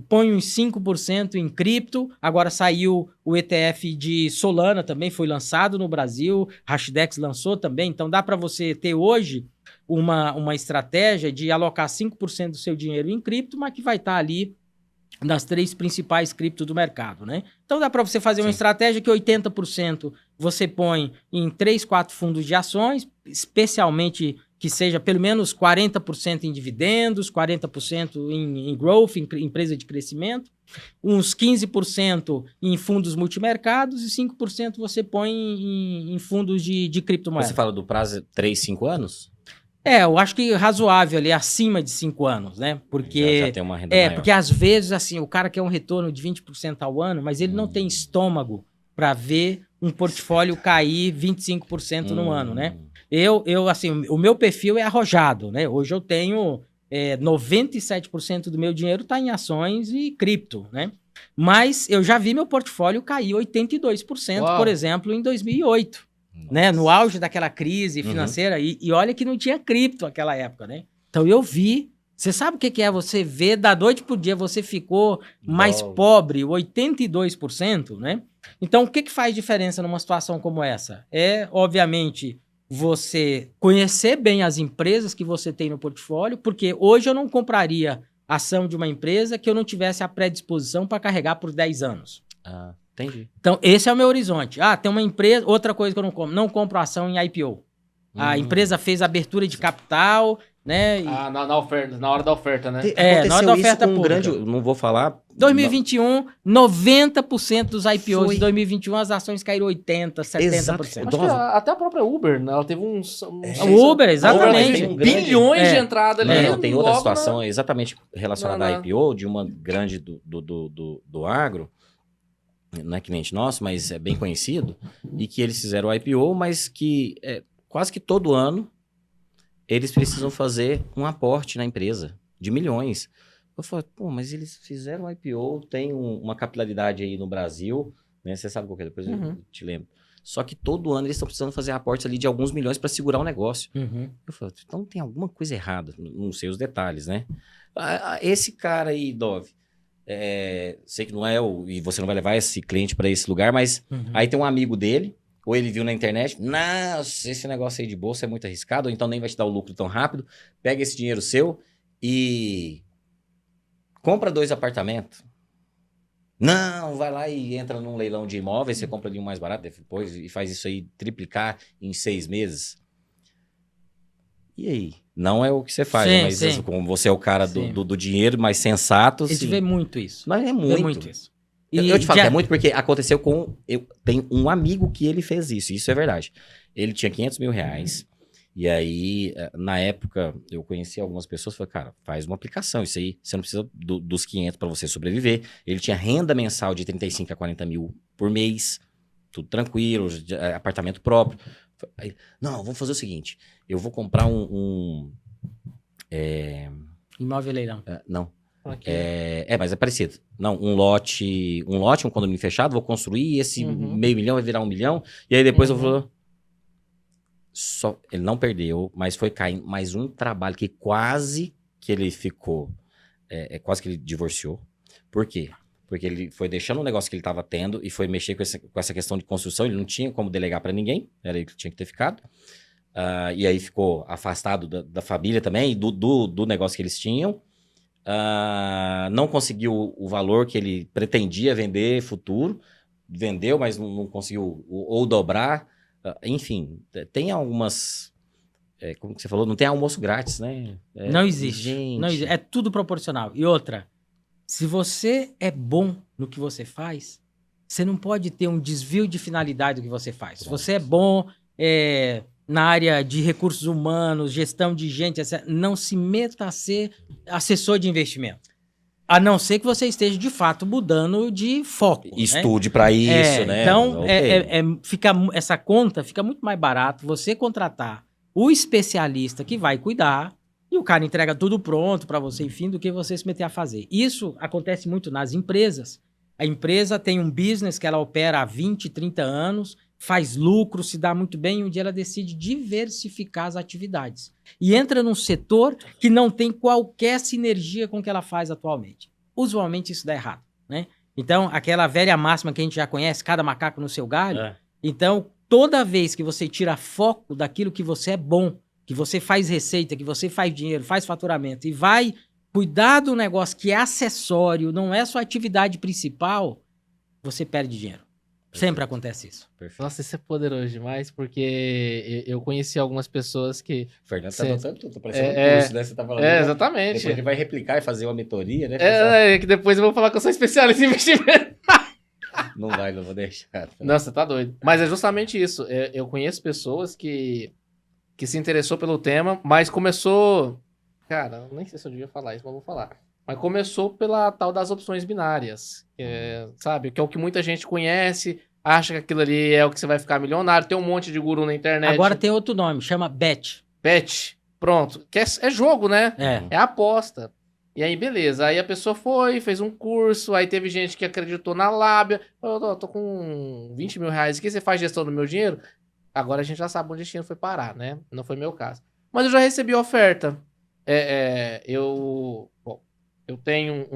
põe uns 5% em cripto. Agora saiu o ETF de Solana, também foi lançado no Brasil, Hashdex lançou também, então dá para você ter hoje uma estratégia de alocar 5% do seu dinheiro em cripto, mas que vai estar ali nas 3 principais criptos do mercado, né? Então dá para você fazer uma estratégia que 80% você põe em 3, 4 fundos de ações, especialmente que seja pelo menos 40% em dividendos, 40% em growth, em empresa de crescimento, uns 15% em fundos multimercados e 5% você põe em fundos de criptomoedas. Você fala do prazo 3, 5 anos? Eu acho que razoável ali, acima de 5 anos, né? Porque já tem uma renda maior. Porque às vezes, assim, o cara quer um retorno de 20% ao ano, mas ele não tem estômago para ver um portfólio cair 25% no ano, né? Assim, o meu perfil é arrojado, né? Hoje eu tenho 97% do meu dinheiro está em ações e cripto, né? Mas eu já vi meu portfólio cair 82%, Uau. por exemplo, em 2008. Né, no auge daquela crise financeira, e olha que não tinha cripto naquela época, né? Então eu vi, você sabe o que é você ver, da noite pro dia você ficou mais pobre, 82%, né? Então o que faz diferença numa situação como essa? Obviamente, você conhecer bem as empresas que você tem no portfólio, porque hoje eu não compraria ação de uma empresa que eu não tivesse a predisposição para carregar por 10 anos. Entendi. Então, esse é o meu horizonte. Tem uma empresa... Outra coisa que eu não compro ação em IPO. A empresa fez abertura de capital, né? Na hora da oferta, né? Na hora da oferta isso com pública. não vou falar... 2021, 90% dos IPOs de 2021, as ações caíram 80%, 70%. Acho que até a própria Uber, né? Ela teve O Uber, exatamente. Bilhões de entrada ali. Não, tem outra situação exatamente relacionada à IPO, de uma grande do agro, não é cliente nosso, mas é bem conhecido, e que eles fizeram o IPO, mas que quase que todo ano eles precisam fazer um aporte na empresa de milhões. Eu falei, mas eles fizeram o IPO, tem uma capilaridade aí no Brasil, né? Você sabe qual que é, depois eu te lembro. Só que todo ano eles estão precisando fazer aportes ali de alguns milhões para segurar o negócio. Uhum. Eu falo, então tem alguma coisa errada. Não sei os detalhes, né? Esse cara aí, Dove, sei que não é e você não vai levar esse cliente para esse lugar, mas aí tem um amigo dele, ou ele viu na internet, nossa, esse negócio aí de bolsa é muito arriscado, ou então nem vai te dar o lucro tão rápido, pega esse dinheiro seu e compra 2 apartamentos. Não, vai lá e entra num leilão de imóveis, você compra ali um mais barato depois e faz isso aí triplicar em 6 meses. E aí? Não é o que você faz, Sim, mas sim. como você é o cara Sim. do dinheiro mais sensato, A gente sim. vê muito isso. Mas é Vê muito. muito isso. Eu te falo que é muito porque aconteceu com... Tem um amigo que ele fez isso é verdade. Ele tinha 500 mil reais, e aí, na época, eu conheci algumas pessoas, falei, cara, faz uma aplicação, isso aí, você não precisa dos 500 para você sobreviver. Ele tinha renda mensal de 35 a 40 mil por mês, tudo tranquilo, apartamento próprio. Aí, não, vamos fazer o seguinte, eu vou comprar Imóvel leilão. não. Ok. Mas é parecido. Não, um lote, um condomínio fechado, vou construir, e esse meio milhão vai virar 1 milhão, e aí depois eu vou... Ele não perdeu, mas foi caindo mais um trabalho que quase que ele ficou, quase que ele divorciou. Por quê? Porque ele foi deixando o negócio que ele estava tendo e foi mexer com essa questão de construção, ele não tinha como delegar para ninguém, era ele que tinha que ter ficado. E aí ficou afastado da família também, do negócio que eles tinham. Não conseguiu o valor que ele pretendia vender futuro, vendeu, mas não conseguiu ou dobrar. Enfim, tem algumas... como que você falou? Não tem almoço grátis, né? Não existe. Gente. Não existe. É tudo proporcional. E outra, se você é bom no que você faz, você não pode ter um desvio de finalidade do que você faz. Se você é bom na área de recursos humanos, gestão de gente, etc., não se meta a ser assessor de investimento. A não ser que você esteja, de fato, mudando de foco. Estude para isso, né? Então, Okay. essa conta fica muito mais barato você contratar o especialista que vai cuidar e o cara entrega tudo pronto para você, enfim, do que você se meter a fazer. Isso acontece muito nas empresas. A empresa tem um business que ela opera há 20, 30 anos, faz lucro, se dá muito bem, e um dia ela decide diversificar as atividades. E entra num setor que não tem qualquer sinergia com o que ela faz atualmente. Usualmente isso dá errado, né? Então, aquela velha máxima que a gente já conhece, cada macaco no seu galho. Então, toda vez que você tira foco daquilo que você é bom, que você faz receita, que você faz dinheiro, faz faturamento, e vai cuidar do negócio que é acessório, não é sua atividade principal, você perde dinheiro. Sempre acontece isso. Perfeito. Nossa, isso é poderoso demais, porque eu conheci algumas pessoas que... Fernando tá anotando tudo, tá parecendo um curso, né? Você tá falando. Exatamente. Depois ele vai replicar e fazer uma mentoria, né? Que depois eu vou falar que eu sou especialista em investimento. Não vou deixar. Nossa, tá doido. Mas é justamente isso. Eu conheço pessoas que se interessou pelo tema, mas começou... Cara, nem sei se eu devia falar isso, mas vou falar. Mas começou pela tal das opções binárias, sabe? Que é o que muita gente conhece, acha que aquilo ali é o que você vai ficar milionário. Tem um monte de guru na internet. Agora tem outro nome, chama Bet. Bet, pronto. Que é jogo, né? É. É aposta. E aí, beleza. Aí a pessoa foi, fez um curso, aí teve gente que acreditou na lábia. Eu tô com 20 mil reais aqui, você faz gestão do meu dinheiro? Agora a gente já sabe onde o dinheiro foi parar, né? Não foi meu caso. Mas eu já recebi oferta. Eu tenho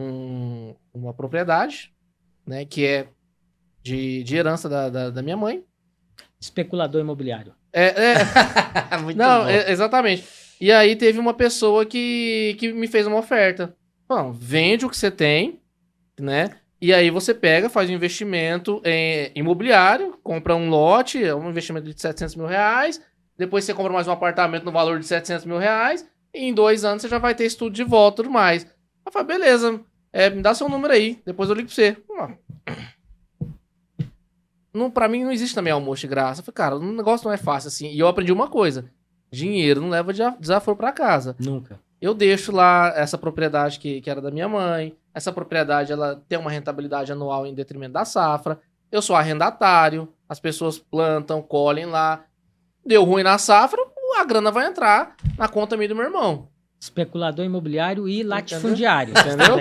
uma propriedade, né, que é de herança da minha mãe. Especulador imobiliário. Muito Não, bom. exatamente. E aí teve uma pessoa que me fez uma oferta. Bom, vende o que você tem, né? E aí você pega, faz um investimento imobiliário, compra um lote, um investimento de 700 mil reais, depois você compra mais um apartamento no valor de 700 mil reais, e em 2 anos você já vai ter isso tudo de volta e tudo mais. Eu falei, beleza, me dá seu número aí, depois eu ligo pra você. Pra mim não existe também almoço de graça. Eu falei, cara, o negócio não é fácil assim. E eu aprendi uma coisa, dinheiro não leva desaforo pra casa. Nunca. Eu deixo lá essa propriedade que era da minha mãe, essa propriedade ela tem uma rentabilidade anual em detrimento da safra, eu sou arrendatário, as pessoas plantam, colhem lá, deu ruim na safra, a grana vai entrar na conta minha e do meu irmão. Especulador imobiliário e latifundiário. Entendeu?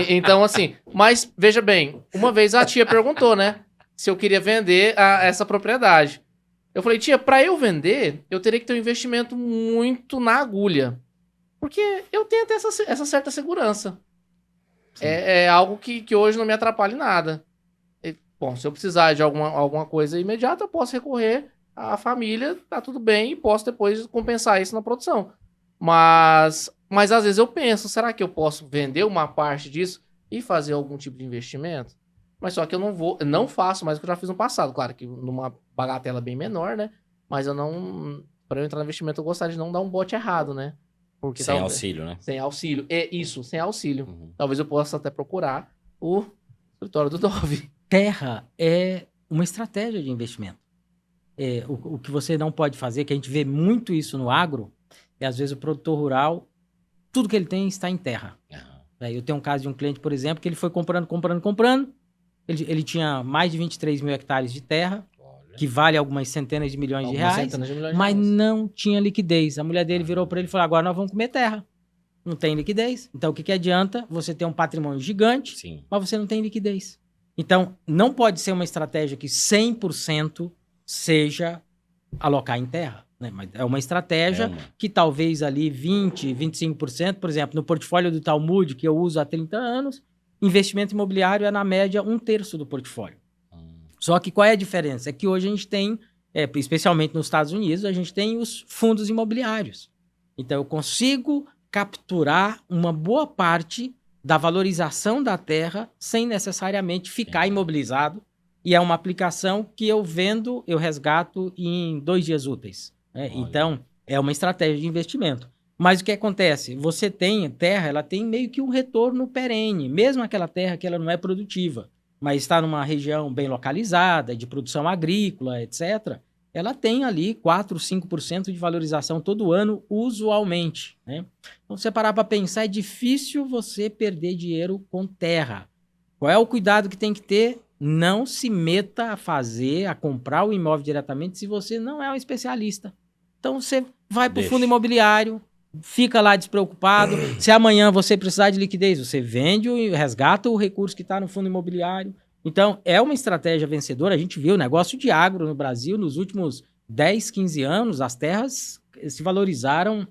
Então, assim, mas veja bem, uma vez a tia perguntou, né? se eu queria vender essa propriedade. Eu falei, tia, pra eu vender, eu teria que ter um investimento muito na agulha. Porque eu tenho até essa certa segurança. É algo que hoje não me atrapalha em nada. Bom, se eu precisar de alguma coisa imediata, eu posso recorrer à família, tá tudo bem, e posso depois compensar isso na produção. Mas às vezes eu penso, será que eu posso vender uma parte disso e fazer algum tipo de investimento? Mas só que eu não faço mais o que eu já fiz no passado. Claro que numa bagatela bem menor, né? Mas para eu entrar no investimento, eu gostaria de não dar um bote errado, né? Porque Sem auxílio, né? Sem auxílio. Sem auxílio. Talvez eu possa até procurar o escritório do Dove. Terra é uma estratégia de investimento. O que você não pode fazer, que a gente vê muito isso no agro, é às vezes o produtor rural, tudo que ele tem está em terra. Eu tenho um caso de um cliente, por exemplo, que ele foi comprando. Ele tinha mais de 23 mil hectares de terra, que vale algumas centenas de milhões de reais, mas não tinha liquidez. A mulher dele virou para ele e falou, agora nós vamos comer terra. Não tem liquidez. Então, o que adianta você ter um patrimônio gigante, Sim. mas você não tem liquidez? Então, não pode ser uma estratégia que 100% seja alocar em terra. Né? Mas é uma estratégia que talvez ali 20%, 25%, por exemplo, no portfólio do Talmud, que eu uso há 30 anos, investimento imobiliário é, na média, 1/3 do portfólio. Só que qual é a diferença? É que hoje a gente tem, especialmente nos Estados Unidos, a gente tem os fundos imobiliários. Então, eu consigo capturar uma boa parte da valorização da terra sem necessariamente ficar imobilizado. E é uma aplicação que eu vendo, eu resgato em 2 dias úteis. Né? Então, é uma estratégia de investimento. Mas o que acontece? Você tem terra, ela tem meio que um retorno perene, mesmo aquela terra que ela não é produtiva, mas está numa região bem localizada, de produção agrícola, etc., ela tem ali 4%, 5% de valorização todo ano, usualmente. Né? Então, se você parar para pensar, é difícil você perder dinheiro com terra. Qual é o cuidado que tem que ter? Não se meta a comprar o imóvel diretamente se você não é um especialista. Então, você vai para o fundo imobiliário, fica lá despreocupado. Se amanhã você precisar de liquidez, você vende e resgata o recurso que está no fundo imobiliário. Então, é uma estratégia vencedora. A gente viu o negócio de agro no Brasil nos últimos 10, 15 anos. As terras se valorizaram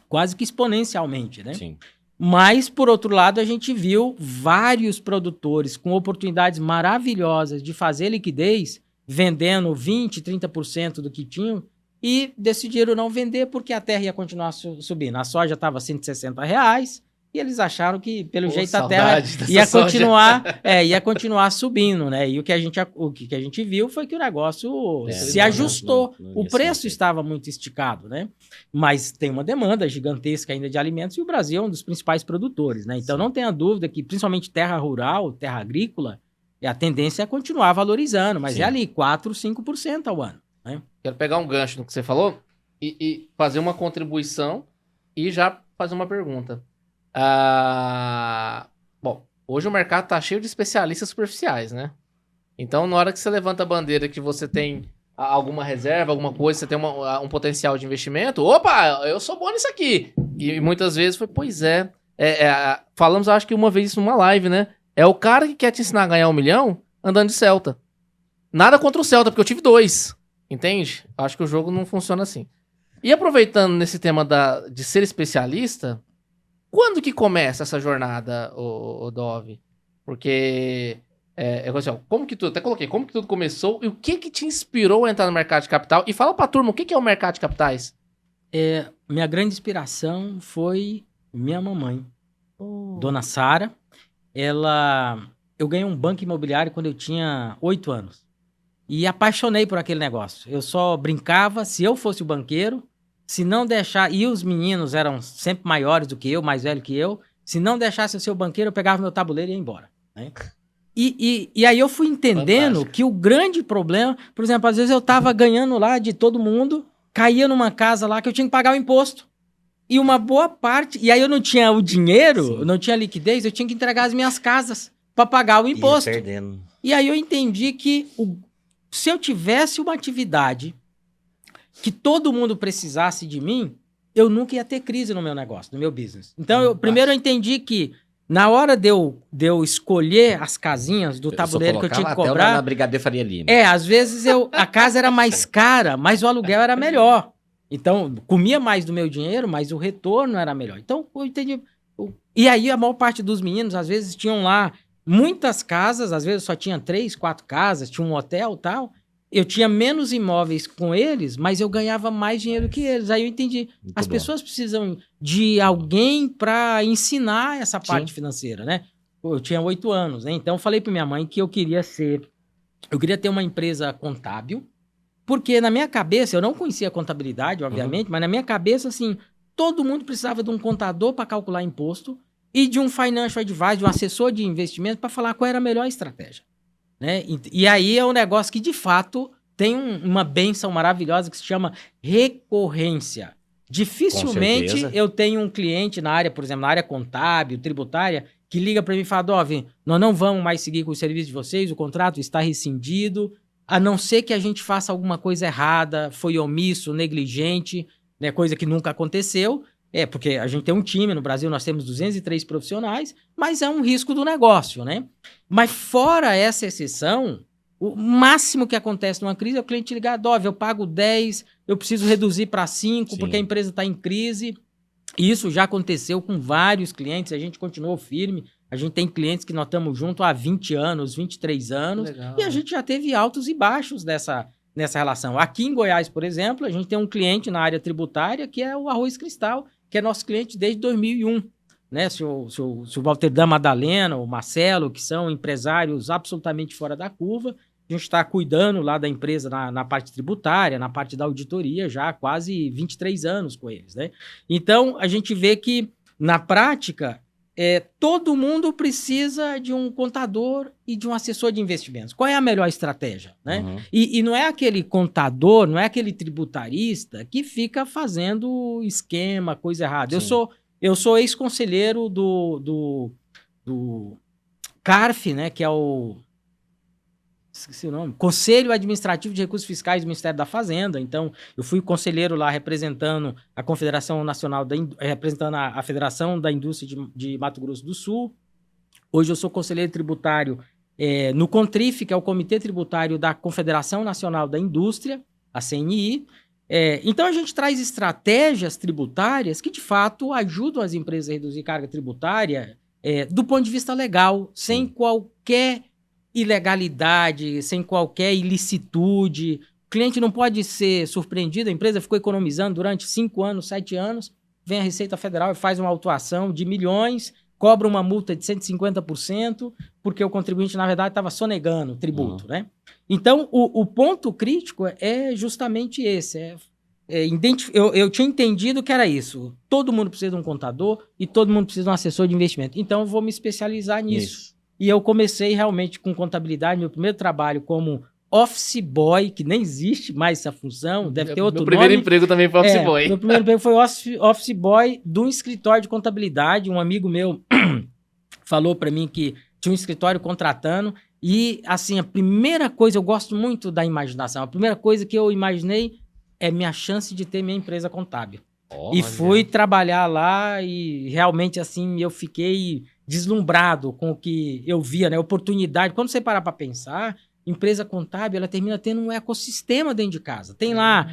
quase que exponencialmente, né? Sim. Mas, por outro lado, a gente viu vários produtores com oportunidades maravilhosas de fazer liquidez, vendendo 20%, 30% do que tinham, e decidiram não vender porque a terra ia continuar subindo. A soja estava R$160 e eles acharam que, pelo jeito, a terra ia continuar subindo, né? E o que a gente viu foi que o negócio se ajustou. O preço estava muito esticado, né? Mas tem uma demanda gigantesca ainda de alimentos e o Brasil é um dos principais produtores, né? Então, não tenha dúvida que, principalmente terra rural, terra agrícola, a tendência é continuar valorizando, mas é ali 4%, 5% ao ano. Quero pegar um gancho no que você falou e fazer uma contribuição e já fazer uma pergunta. Bom, hoje o mercado tá cheio de especialistas superficiais, né? Então, na hora que você levanta a bandeira que você tem alguma reserva, alguma coisa, você tem um potencial de investimento, opa, eu sou bom nisso aqui. E muitas vezes foi, falamos, acho que uma vez isso numa live, né? É o cara que quer te ensinar a ganhar 1 milhão andando de Celta. Nada contra o Celta, porque eu tive 2. Entende? Acho que o jogo não funciona assim. E aproveitando nesse tema de ser especialista, quando que começa essa jornada, o Dove? Porque, como que tudo começou e o que te inspirou a entrar no mercado de capital? E fala pra turma, o que é o mercado de capitais? Minha grande inspiração foi minha mamãe, Dona Sara. Eu ganhei um banco imobiliário quando eu tinha 8 anos. E apaixonei por aquele negócio. Eu só brincava, se eu fosse o banqueiro, se não deixar... E os meninos eram sempre maiores do que eu, mais velhos que eu. Se não deixasse eu ser o banqueiro, eu pegava meu tabuleiro e ia embora. Né? E aí eu fui entendendo que o grande problema... Por exemplo, às vezes eu tava ganhando lá de todo mundo, caía numa casa lá que eu tinha que pagar o imposto. E uma boa parte... E aí eu não tinha o dinheiro, não tinha liquidez, eu tinha que entregar as minhas casas para pagar o imposto. Ia perdendo. E aí eu entendi que... Se eu tivesse uma atividade que todo mundo precisasse de mim, eu nunca ia ter crise no meu negócio, no meu business. Então, primeiro eu entendi que Na hora de eu escolher as casinhas do tabuleiro que eu tinha que até na cobrar, Brigadeiro Faria Lima. às vezes a casa era mais cara, mas o aluguel era melhor. Então, comia mais do meu dinheiro, mas o retorno era melhor. Então, eu entendi. E aí, a maior parte dos meninos, às vezes, tinham lá muitas casas, às vezes só tinha 3, 4 casas, tinha um hotel e tal. Eu tinha menos imóveis com eles, mas eu ganhava mais dinheiro que eles. Aí eu entendi. Muito As bom. pessoas precisam de alguém para ensinar essa parte financeira, né? Pô, eu tinha 8 anos, né? Então eu falei para minha mãe que eu queria ter uma empresa contábil, porque na minha cabeça, eu não conhecia contabilidade, obviamente, mas na minha cabeça, assim, todo mundo precisava de um contador para calcular imposto e de um financial advisor, de um assessor de investimento para falar qual era a melhor estratégia. Né? E aí é um negócio que, de fato, tem uma bênção maravilhosa que se chama recorrência. Dificilmente eu tenho um cliente na área, por exemplo, na área contábil, tributária, que liga para mim e fala, Dov, nós não vamos mais seguir com o serviço de vocês, o contrato está rescindido, a não ser que a gente faça alguma coisa errada, foi omisso, negligente, né, coisa que nunca aconteceu. Porque a gente tem um time, no Brasil nós temos 203 profissionais, mas é um risco do negócio, né? Mas fora essa exceção, o máximo que acontece numa crise é o cliente ligar, Dov, eu pago 10, eu preciso reduzir para 5 porque a empresa está em crise. Isso já aconteceu com vários clientes, a gente continuou firme. A gente tem clientes que nós estamos juntos há 20 anos, 23 anos, Legal. E a gente já teve altos e baixos nessa relação. Aqui em Goiás, por exemplo, a gente tem um cliente na área tributária que é o Arroz Cristal, que é nosso cliente desde 2001. Né? Se o Walter da Madalena, o Marcelo, que são empresários absolutamente fora da curva, a gente está cuidando lá da empresa na parte tributária, na parte da auditoria, já há quase 23 anos com eles. Né? Então, a gente vê que, na prática, todo mundo precisa de um contador e de um assessor de investimentos. Qual é a melhor estratégia? Né? Uhum. E não é aquele contador, não é aquele tributarista que fica fazendo esquema, coisa errada. Eu sou ex-conselheiro do CARF, né, que é o... Esqueci o nome. Conselho Administrativo de Recursos Fiscais do Ministério da Fazenda. Então, eu fui conselheiro lá representando a Confederação Nacional, representando a Federação da Indústria de Mato Grosso do Sul. Hoje eu sou conselheiro tributário no CONTRIF, que é o Comitê Tributário da Confederação Nacional da Indústria, a CNI. Então, a gente traz estratégias tributárias que, de fato, ajudam as empresas a reduzir carga tributária do ponto de vista legal, sem qualquer ilegalidade, sem qualquer ilicitude. O cliente não pode ser surpreendido, a empresa ficou economizando durante 5 anos, 7 anos, vem a Receita Federal e faz uma autuação de milhões, cobra uma multa de 150%, porque o contribuinte, na verdade, estava sonegando o tributo. Né? Então, o ponto crítico é justamente esse. Eu tinha entendido que era isso. Todo mundo precisa de um contador e todo mundo precisa de um assessor de investimento. Então, eu vou me especializar nisso. E eu comecei realmente com contabilidade, meu primeiro trabalho como office boy, que nem existe mais essa função, deve ter outro nome. Meu primeiro emprego também foi office boy. Meu primeiro emprego foi office boy de um escritório de contabilidade. Um amigo meu falou para mim que tinha um escritório contratando e, assim, a primeira coisa, eu gosto muito da imaginação, a primeira coisa que eu imaginei é minha chance de ter minha empresa contábil. E fui trabalhar lá e realmente, assim, eu fiquei deslumbrado com o que eu via, né? Oportunidade. Quando você parar para pensar, empresa contábil, ela termina tendo um ecossistema dentro de casa. Tem lá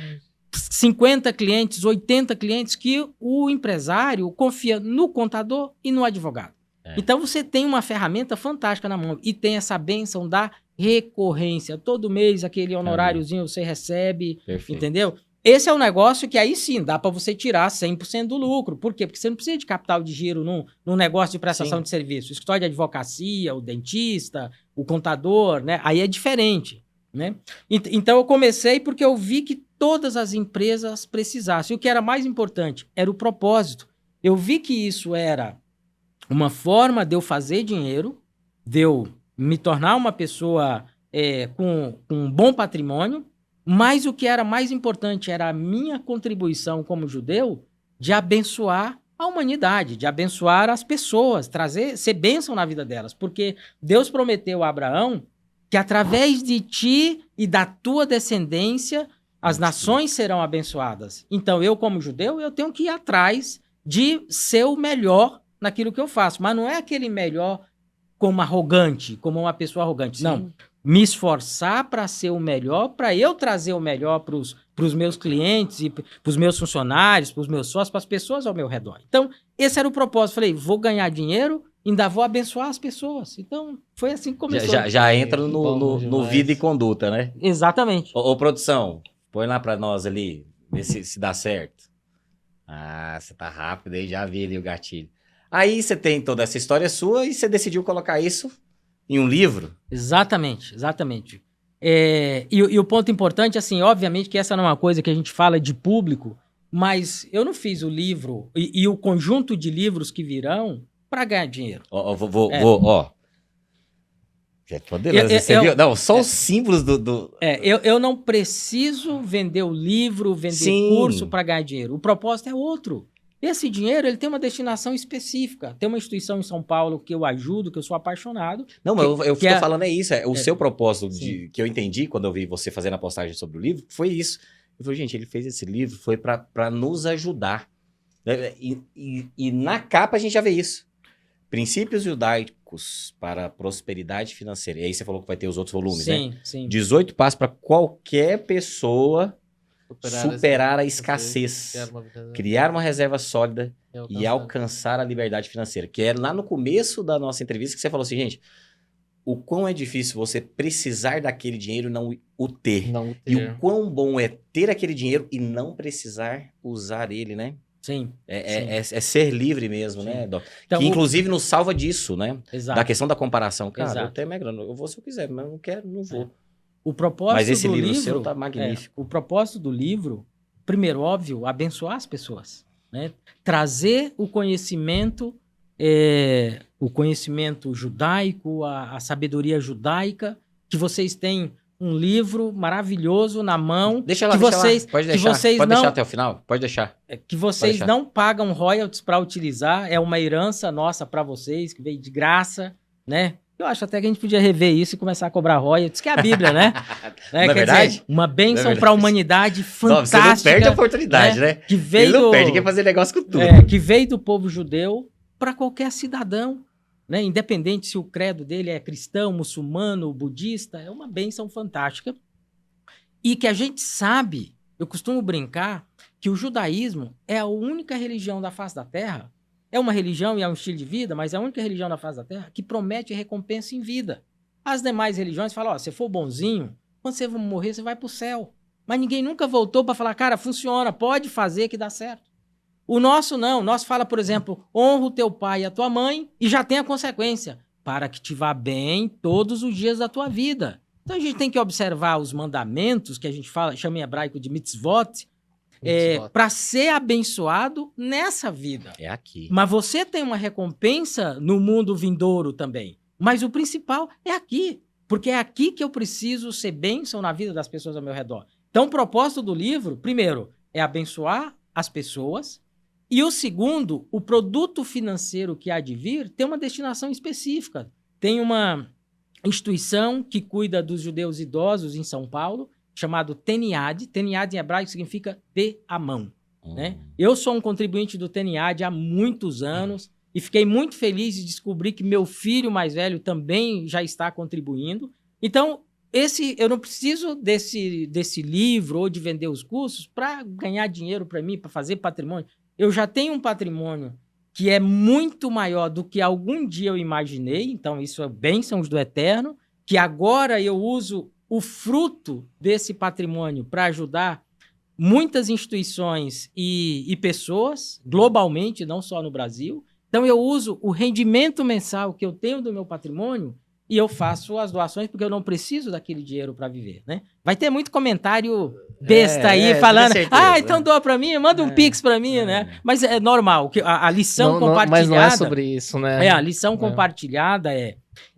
50 clientes, 80 clientes que o empresário confia no contador e no advogado. Então, você tem uma ferramenta fantástica na mão e tem essa bênção da recorrência. Todo mês, aquele honoráriozinho você recebe, entendeu? Esse é um negócio que aí sim dá para você tirar 100% do lucro. Por quê? Porque você não precisa de capital de giro num negócio de prestação de serviço. O escritório de advocacia, o dentista, o contador, né? Aí é diferente, né? Então eu comecei porque eu vi que todas as empresas precisassem. E o que era mais importante era o propósito. Eu vi que isso era uma forma de eu fazer dinheiro, de eu me tornar uma pessoa com um bom patrimônio, mas o que era mais importante era a minha contribuição como judeu de abençoar a humanidade, de abençoar as pessoas, ser bênção na vida delas. Porque Deus prometeu a Abraão que através de ti e da tua descendência as nações serão abençoadas. Então eu, como judeu, eu tenho que ir atrás de ser o melhor naquilo que eu faço. Mas não é aquele melhor como arrogante, como uma pessoa arrogante. Sim. Não. Me esforçar para ser o melhor, para eu trazer o melhor para os meus clientes, e para os meus funcionários, para os meus sócios, para as pessoas ao meu redor. Então, esse era o propósito. Falei, vou ganhar dinheiro, ainda vou abençoar as pessoas. Então, foi assim que começou. Já entra Bom no demais. vida e conduta, né? Exatamente. Ô, produção, põe lá pra nós ali, ver se dá certo. Ah, você tá rápido aí, já vi ali o gatilho. Aí você tem toda essa história sua e você decidiu colocar isso em um livro? Exatamente, exatamente. E o ponto importante, assim, obviamente que essa não é uma coisa que a gente fala de público, mas eu não fiz o livro e o conjunto de livros que virão para ganhar dinheiro. Ó. Já é poderoso, você viu? Não, só os símbolos do... Eu não preciso vender o livro, vender Sim. curso para ganhar dinheiro. O propósito é outro. Esse dinheiro, ele tem uma destinação específica. Tem uma instituição em São Paulo que eu ajudo, que eu sou apaixonado. Não, mas eu que tô falando é isso. O seu propósito, Sim. que eu entendi quando eu vi você fazendo a postagem sobre o livro, foi isso. Eu falei, gente, ele fez esse livro, foi pra nos ajudar. E na capa a gente já vê isso. Princípios judaicos para a prosperidade financeira. E aí você falou que vai ter os outros volumes, né? Sim. 18 passos para qualquer pessoa superar a escassez, criar uma reserva sólida e alcançar a liberdade financeira. Que é lá no começo da nossa entrevista que você falou assim, gente, o quão é difícil você precisar daquele dinheiro e não o ter. E o quão bom é ter aquele dinheiro e não precisar usar ele, né? Sim. É ser livre mesmo, Sim. né, Doc? Então, que inclusive nos salva disso, né? Exato. Da questão da comparação. Cara, Exato. eu tenho minha grana, eu vou se eu quiser, mas eu não quero, não vou. O propósito Mas esse do livro seu tá magnífico. O propósito do livro, primeiro, óbvio, abençoar as pessoas, né? Trazer o conhecimento judaico, a sabedoria judaica, que vocês têm um livro maravilhoso na mão. Deixa lá, que deixa vocês, lá. Pode que deixar. vocês Pode não, deixar até o final? Pode deixar. que vocês deixar. não pagam royalties para utilizar, é uma herança nossa para vocês, que veio de graça, né? Eu acho até que a gente podia rever isso e começar a cobrar royalties, que é a Bíblia, né? Não é verdade? Dizer, uma bênção verdade? para a humanidade fantástica. Não, você não perde a oportunidade, né? Que veio Ele não perde, quer fazer negócio com tudo. Que veio do povo judeu para qualquer cidadão, né? Independente se o credo dele é cristão, muçulmano, budista, é uma bênção fantástica. E que a gente sabe, eu costumo brincar, que o judaísmo é a única religião da face da Terra. É uma religião e é um estilo de vida, mas é a única religião da face da Terra que promete recompensa em vida. As demais religiões falam, se for bonzinho, quando você morrer, você vai para o céu. Mas ninguém nunca voltou para falar, cara, funciona, pode fazer que dá certo. O nosso não. O nosso fala, por exemplo, honra o teu pai e a tua mãe e já tem a consequência, para que te vá bem todos os dias da tua vida. Então a gente tem que observar os mandamentos, que a gente chama em hebraico de mitzvot, para ser abençoado nessa vida. É aqui. Mas você tem uma recompensa no mundo vindouro também. Mas o principal é aqui. Porque é aqui que eu preciso ser bênção na vida das pessoas ao meu redor. Então o propósito do livro, primeiro, é abençoar as pessoas. E o segundo, o produto financeiro que há de vir tem uma destinação específica. Tem uma instituição que cuida dos judeus idosos em São Paulo, chamado Teniad. Teniad em hebraico significa dê a mão. Né? Eu sou um contribuinte do Teniad há muitos anos e fiquei muito feliz de descobrir que meu filho mais velho também já está contribuindo. Então, eu não preciso desse livro ou de vender os cursos para ganhar dinheiro para mim, para fazer patrimônio. Eu já tenho um patrimônio que é muito maior do que algum dia eu imaginei. Então, isso é bênçãos do Eterno, que agora eu uso o fruto desse patrimônio para ajudar muitas instituições e pessoas, globalmente, não só no Brasil. Então, eu uso o rendimento mensal que eu tenho do meu patrimônio e eu faço as doações porque eu não preciso daquele dinheiro para viver, né? Vai ter muito comentário besta aí falando, certeza, então doa para mim, manda um pix para mim, né? Mas é normal, que a lição compartilhada... Mas não é sobre isso, né? A lição compartilhada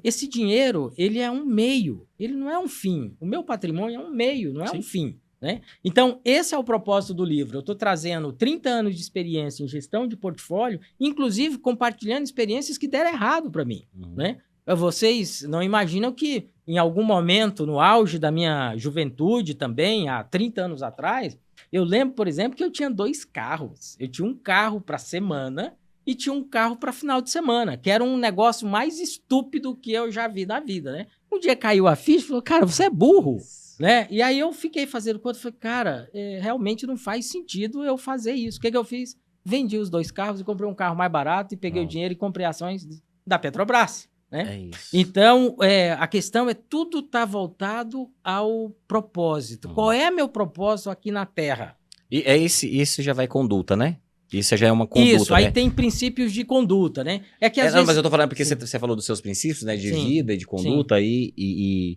esse dinheiro, ele é um meio, ele não é um fim. O meu patrimônio é um meio, não é um fim. Né? Então, esse é o propósito do livro. Eu estou trazendo 30 anos de experiência em gestão de portfólio, inclusive compartilhando experiências que deram errado para mim. Né? Vocês não imaginam que, em algum momento, no auge da minha juventude também, há 30 anos atrás, eu lembro, por exemplo, que eu tinha 2 carros. Eu tinha um carro para semana e tinha um carro para final de semana, que era um negócio mais estúpido que eu já vi na vida, né? Um dia caiu a ficha e falou, cara, você é burro, né? E aí eu fiquei fazendo conta, falei, cara, realmente não faz sentido eu fazer isso. O que eu fiz? Vendi os 2 carros e comprei um carro mais barato e peguei o dinheiro e comprei ações da Petrobras, né? É isso. Então, a questão é tudo tá voltado ao propósito. Qual é meu propósito aqui na Terra? E isso já vai conduta, né? Isso já é uma conduta, Isso, aí né? tem princípios de conduta, né? É que às Não, vezes... mas eu tô falando porque Sim. você falou dos seus princípios, né? De Sim. vida e de conduta e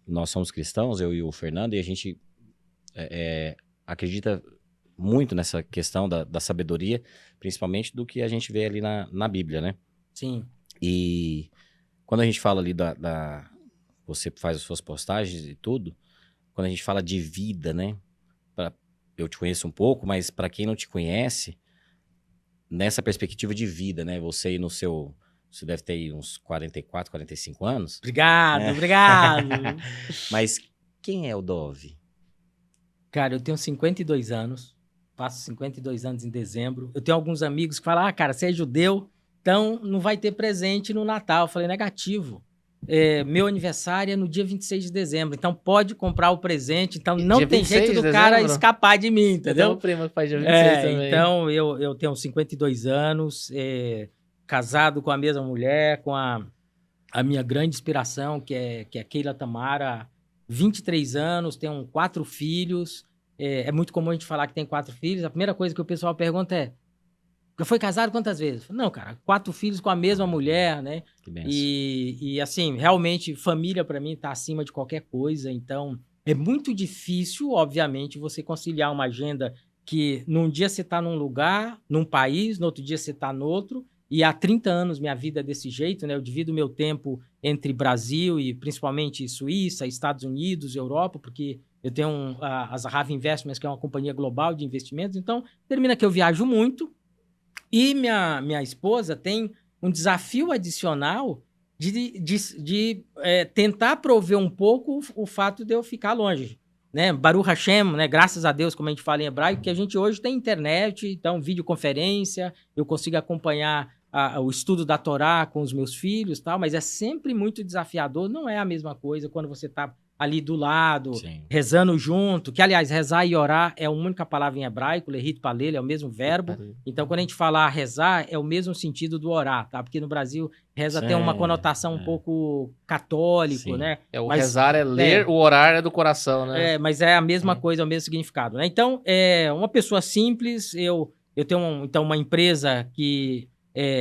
nós somos cristãos, eu e o Fernando, e a gente acredita muito nessa questão da sabedoria, principalmente do que a gente vê ali na Bíblia, né? Sim. E quando a gente fala ali você faz as suas postagens e tudo, quando a gente fala de vida, né? Eu te conheço um pouco, mas para quem não te conhece, nessa perspectiva de vida, né? Você deve ter aí uns 44, 45 anos. Obrigado, obrigado. Mas quem é o Dove? Cara, eu tenho 52 anos, faço 52 anos em dezembro. Eu tenho alguns amigos que falam, cara, você é judeu, então não vai ter presente no Natal. Eu falei, negativo. Meu aniversário é no dia 26 de dezembro, então pode comprar o presente, então não Dia tem 26 jeito do de cara dezembro? escapar de mim, Eu tenho entendeu? um primo que faz dia 26 também. Então eu tenho 52 anos, casado com a mesma mulher, com a minha grande inspiração, que é Keila Tamara, 23 anos, tenho 4 filhos. É muito comum a gente falar que tem 4 filhos. A primeira coisa que o pessoal pergunta é, já foi casado quantas vezes? Não, cara, 4 filhos com a mesma mulher, né? Que benção. E assim, realmente, família para mim tá acima de qualquer coisa. Então, é muito difícil, obviamente, você conciliar uma agenda que num dia você tá num lugar, num país, no outro dia você tá no outro. E há 30 anos minha vida é desse jeito, né? Eu divido meu tempo entre Brasil e principalmente Suíça, Estados Unidos, Europa, porque eu tenho a Zahavi Investments, que é uma companhia global de investimentos. Então, termina que eu viajo muito. E minha esposa tem um desafio adicional de tentar prover um pouco o fato de eu ficar longe. Né? Baruch Hashem, né? Graças a Deus, como a gente fala em hebraico, que a gente hoje tem internet, então videoconferência, eu consigo acompanhar o estudo da Torá com os meus filhos, tal, mas é sempre muito desafiador, não é a mesma coisa quando você está ali do lado, Sim. rezando junto, que aliás, rezar e orar é a única palavra em hebraico, lerit palel é o mesmo verbo, então quando a gente falar rezar é o mesmo sentido do orar, tá? Porque no Brasil reza tem uma conotação um pouco católico, Sim. né? O Mas, rezar é ler, o orar é do coração, né? Mas é a mesma coisa, é o mesmo significado, né? Então, uma pessoa simples, eu tenho então uma empresa que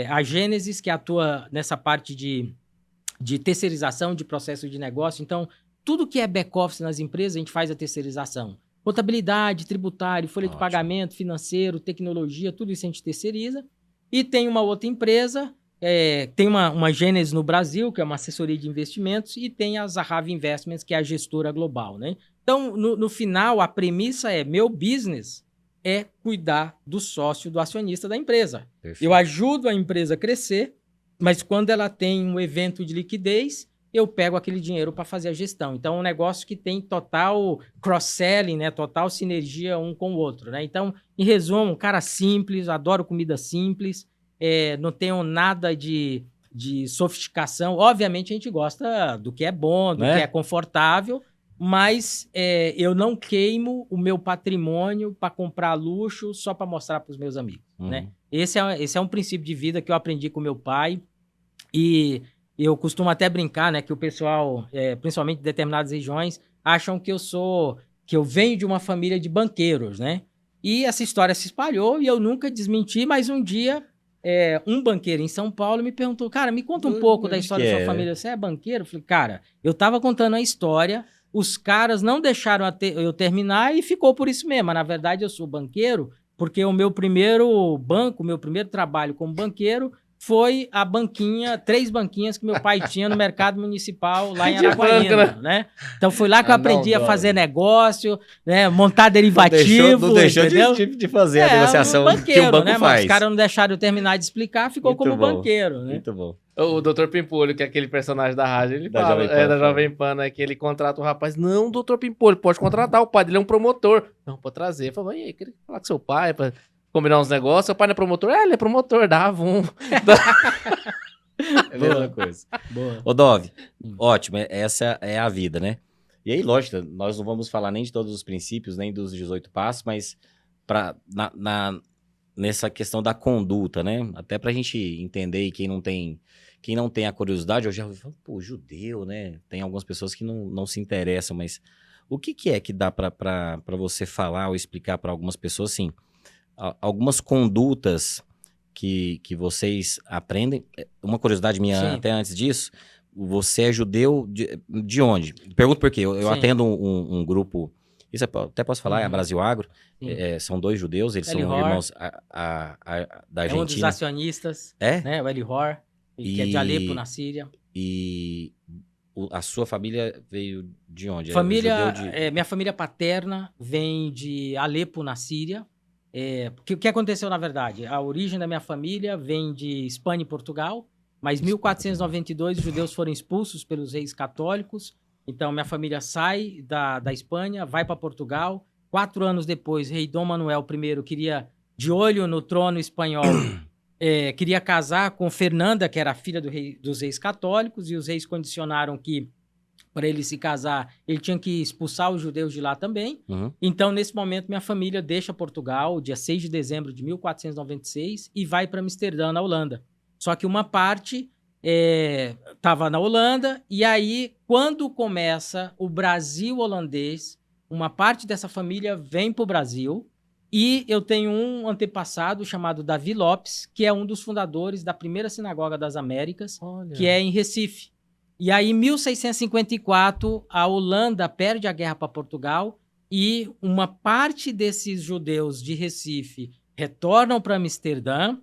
a Gênesis, que atua nessa parte de terceirização de processo de negócio. Então, tudo que é back-office nas empresas, a gente faz a terceirização. Contabilidade, tributário, folha de pagamento, financeiro, tecnologia, tudo isso a gente terceiriza. E tem uma outra empresa, tem uma Gênesis no Brasil, que é uma assessoria de investimentos, e tem a Zahavi Investments, que é a gestora global, né? Então, no final, a premissa meu business é cuidar do sócio, do acionista da empresa. Perfeito. Eu ajudo a empresa a crescer, mas quando ela tem um evento de liquidez, eu pego aquele dinheiro para fazer a gestão. Então, é um negócio que tem total cross-selling, né? Total sinergia um com o outro, né? Então, em resumo, um cara simples, adoro comida simples, não tenho nada de sofisticação. Obviamente, a gente gosta do que é bom, do que é confortável, mas eu não queimo o meu patrimônio para comprar luxo só para mostrar para os meus amigos, né? Esse é um princípio de vida que eu aprendi com meu pai e eu costumo até brincar, né, que o pessoal, principalmente de determinadas regiões, acham que eu venho de uma família de banqueiros, né? E essa história se espalhou e eu nunca desmenti, mas um dia um banqueiro em São Paulo me perguntou, cara, me conta um pouco da história da sua família, você é banqueiro? Eu falei, cara, eu tava contando a história, os caras não deixaram eu terminar e ficou por isso mesmo, mas na verdade eu sou banqueiro porque o meu primeiro trabalho como banqueiro foi a banquinha, 3 banquinhas que meu pai tinha no mercado municipal lá em Araguaína, né? Então foi lá que eu aprendi a fazer negócio, né? Montar derivativo, não deixou entendeu? de fazer a negociação banqueiro, que o banco né? faz. Mas os caras não deixaram eu terminar de explicar, ficou Muito como bom, banqueiro, né? Muito bom. O Dr. Pimpolho, que é aquele personagem da rádio, ele Da fala, Jovem Pan, da Jovem Pan, né? Que ele contrata o rapaz. Não, Dr. Pimpolho, pode contratar o pai, ele é um promotor. Não, pode trazer. Fala, e aí, queria falar com seu pai, combinar uns negócios. Seu pai não é promotor? Ele é promotor, dava um. É a mesma coisa. Boa. Ô, Dove, ótimo, essa é a vida, né? E aí, lógico, nós não vamos falar nem de todos os princípios, nem dos 18 passos, mas nessa questão da conduta, né? Até pra gente entender, e quem não tem a curiosidade, eu já ouvi falar, pô, judeu, né? Tem algumas pessoas que não se interessam, mas o que é que dá pra você falar ou explicar para algumas pessoas, assim, algumas condutas que vocês aprendem? Uma curiosidade minha, Sim. até antes disso, você é judeu de onde? Pergunto por quê? Eu Sim. atendo um grupo, isso eu até posso falar, é a Brasil Agro, Sim. são 2 judeus, eles Eli são Hor. irmãos da É um dos Argentina. acionistas, É? né? O Eli Hor, que é de Alepo, na Síria. E a sua família veio de onde? Família, Judeu de... minha família paterna vem de Alepo, na Síria. O que aconteceu, na verdade? A origem da minha família vem de Espanha e Portugal, mas em 1492 os judeus foram expulsos pelos reis católicos. Então, minha família sai da Espanha, vai para Portugal. 4 anos depois, rei Dom Manuel I queria, de olho no trono espanhol, queria casar com Fernanda, que era a filha dos reis católicos, e os reis condicionaram que, para ele se casar, ele tinha que expulsar os judeus de lá também. Então, nesse momento, minha família deixa Portugal, dia 6 de dezembro de 1496, e vai para Amsterdã, na Holanda. Só que uma parte estava na Holanda, e aí, quando começa o Brasil holandês, uma parte dessa família vem para o Brasil, e eu tenho um antepassado chamado Davi Lopes, que é um dos fundadores da primeira sinagoga das Américas, que é em Recife. E aí, em 1654, a Holanda perde a guerra para Portugal, e uma parte desses judeus de Recife retornam para Amsterdã.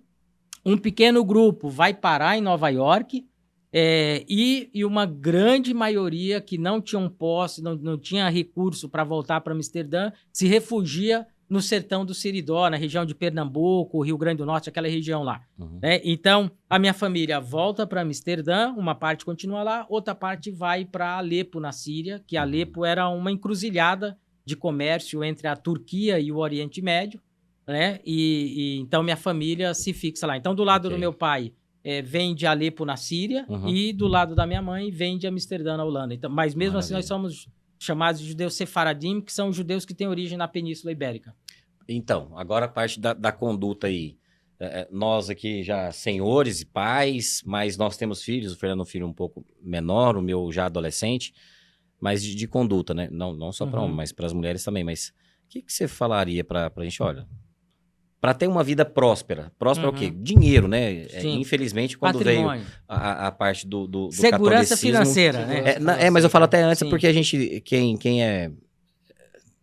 Um pequeno grupo vai parar em Nova York, e uma grande maioria que não tinham posse, não tinha recurso para voltar para Amsterdã, se refugia no sertão do Seridó, na região de Pernambuco, Rio Grande do Norte, aquela região lá. Né? Então, a minha família volta para Amsterdã, uma parte continua lá, outra parte vai para Alepo, na Síria, que Alepo era uma encruzilhada de comércio entre a Turquia e o Oriente Médio. Né? Então minha família se fixa lá. Então, do lado do meu pai vem de Alepo, na Síria, e do lado da minha mãe vem de Amsterdã, na Holanda. Então, mas mesmo assim nós somos chamados de judeus sefaradim, que são judeus que têm origem na Península Ibérica. Então, agora a parte da conduta aí. Nós aqui já senhores e pais, mas nós temos filhos, o Fernando é um filho um pouco menor, o meu já adolescente, mas de conduta, né? Não só para homem, mas para as mulheres também. Mas o que você falaria para a gente? Olha, para ter uma vida próspera. Próspera o quê? Dinheiro, né? Infelizmente, quando patrimônio, veio a parte do segurança catolicismo... financeira, né? Mas eu falo até antes, porque a gente, quem é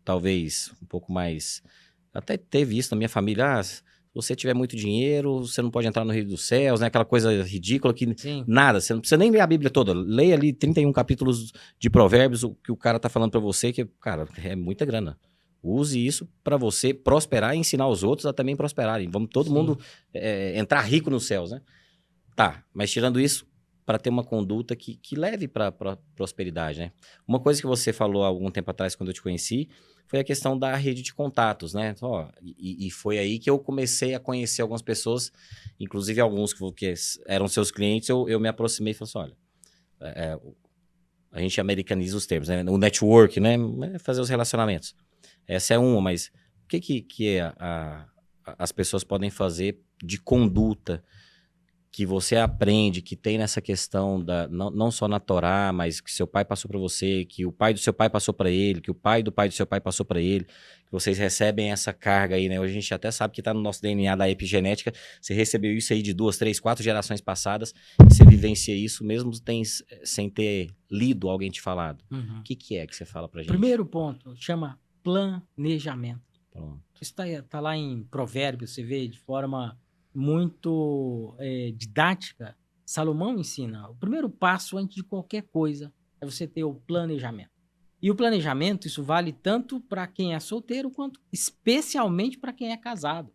talvez um pouco mais... Até teve isso na minha família, se você tiver muito dinheiro, você não pode entrar no reino dos céus, né? Aquela coisa ridícula que nada, você não precisa nem ler a Bíblia toda. Leia ali 31 capítulos de Provérbios, o que o cara tá falando para você, que, cara, é muita grana. Use isso para você prosperar e ensinar os outros a também prosperarem. Vamos todo mundo entrar rico nos céus, né? Tá, mas tirando isso, para ter uma conduta que leve para prosperidade, né? Uma coisa que você falou há algum tempo atrás, quando eu te conheci, foi a questão da rede de contatos, né? E foi aí que eu comecei a conhecer algumas pessoas, inclusive alguns que eram seus clientes, eu me aproximei e falei assim, olha, a gente americaniza os termos, né? O network, né? Fazer os relacionamentos. Essa é uma, mas o que as pessoas podem fazer de conduta que você aprende, que tem nessa questão não só na Torá, mas que seu pai passou para você, que o pai do seu pai passou para ele, que o pai do seu pai passou para ele, que vocês recebem essa carga aí, né? Hoje a gente até sabe que está no nosso DNA da epigenética, você recebeu isso aí de 2, 3, 4 gerações passadas, e você vivencia isso mesmo sem ter lido alguém te falado. O que é que você fala pra gente? Primeiro ponto, chama planejamento. Pronto. Isso tá lá em Provérbios, você vê de forma muito didática. Salomão ensina, o primeiro passo antes de qualquer coisa é você ter o planejamento. E o planejamento, isso vale tanto para quem é solteiro, quanto especialmente para quem é casado.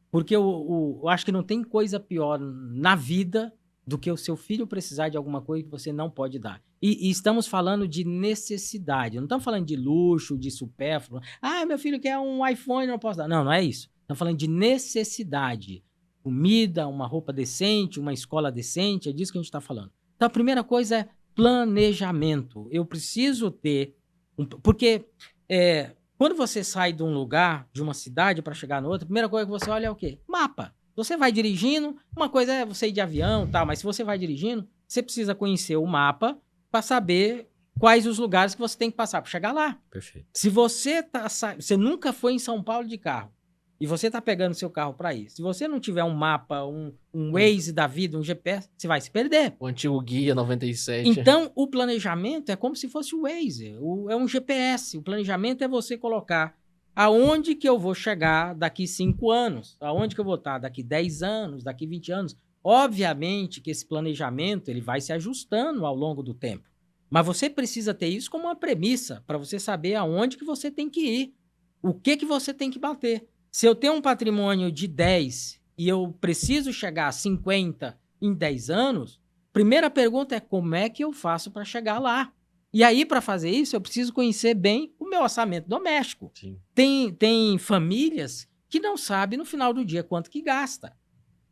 Porque eu acho que não tem coisa pior na vida do que o seu filho precisar de alguma coisa que você não pode dar. E estamos falando de necessidade, não estamos falando de luxo, de supérfluo. Ah, meu filho quer um iPhone, não posso dar. Não é isso. Estamos Estamos falando de necessidade. Comida, uma roupa decente, uma escola decente, é disso que a gente está falando. Então, a primeira coisa é planejamento. Eu preciso ter... Porque quando você sai de um lugar, de uma cidade para chegar no outro, a primeira coisa que você olha é o quê? Mapa. Você vai dirigindo, uma coisa é você ir de avião, tal, mas se você vai dirigindo, você precisa conhecer o mapa para saber quais os lugares que você tem que passar para chegar lá. Perfeito. Se você você nunca foi em São Paulo de carro e você está pegando seu carro para ir, se você não tiver um mapa, um Waze da vida, um GPS, você vai se perder. O antigo Guia 97. Então, o planejamento é como se fosse o Waze, é um GPS. O planejamento é você colocar aonde que eu vou chegar daqui 5 anos, aonde que eu vou estar daqui 10 anos, daqui 20 anos. Obviamente que esse planejamento ele vai se ajustando ao longo do tempo. Mas você precisa ter isso como uma premissa para você saber aonde que você tem que ir, o que você tem que bater. Se eu tenho um patrimônio de 10 e eu preciso chegar a 50 em 10 anos, primeira pergunta é como é que eu faço para chegar lá? E aí, para fazer isso, eu preciso conhecer bem o meu orçamento doméstico. Sim. Tem famílias que não sabem no final do dia quanto que gasta.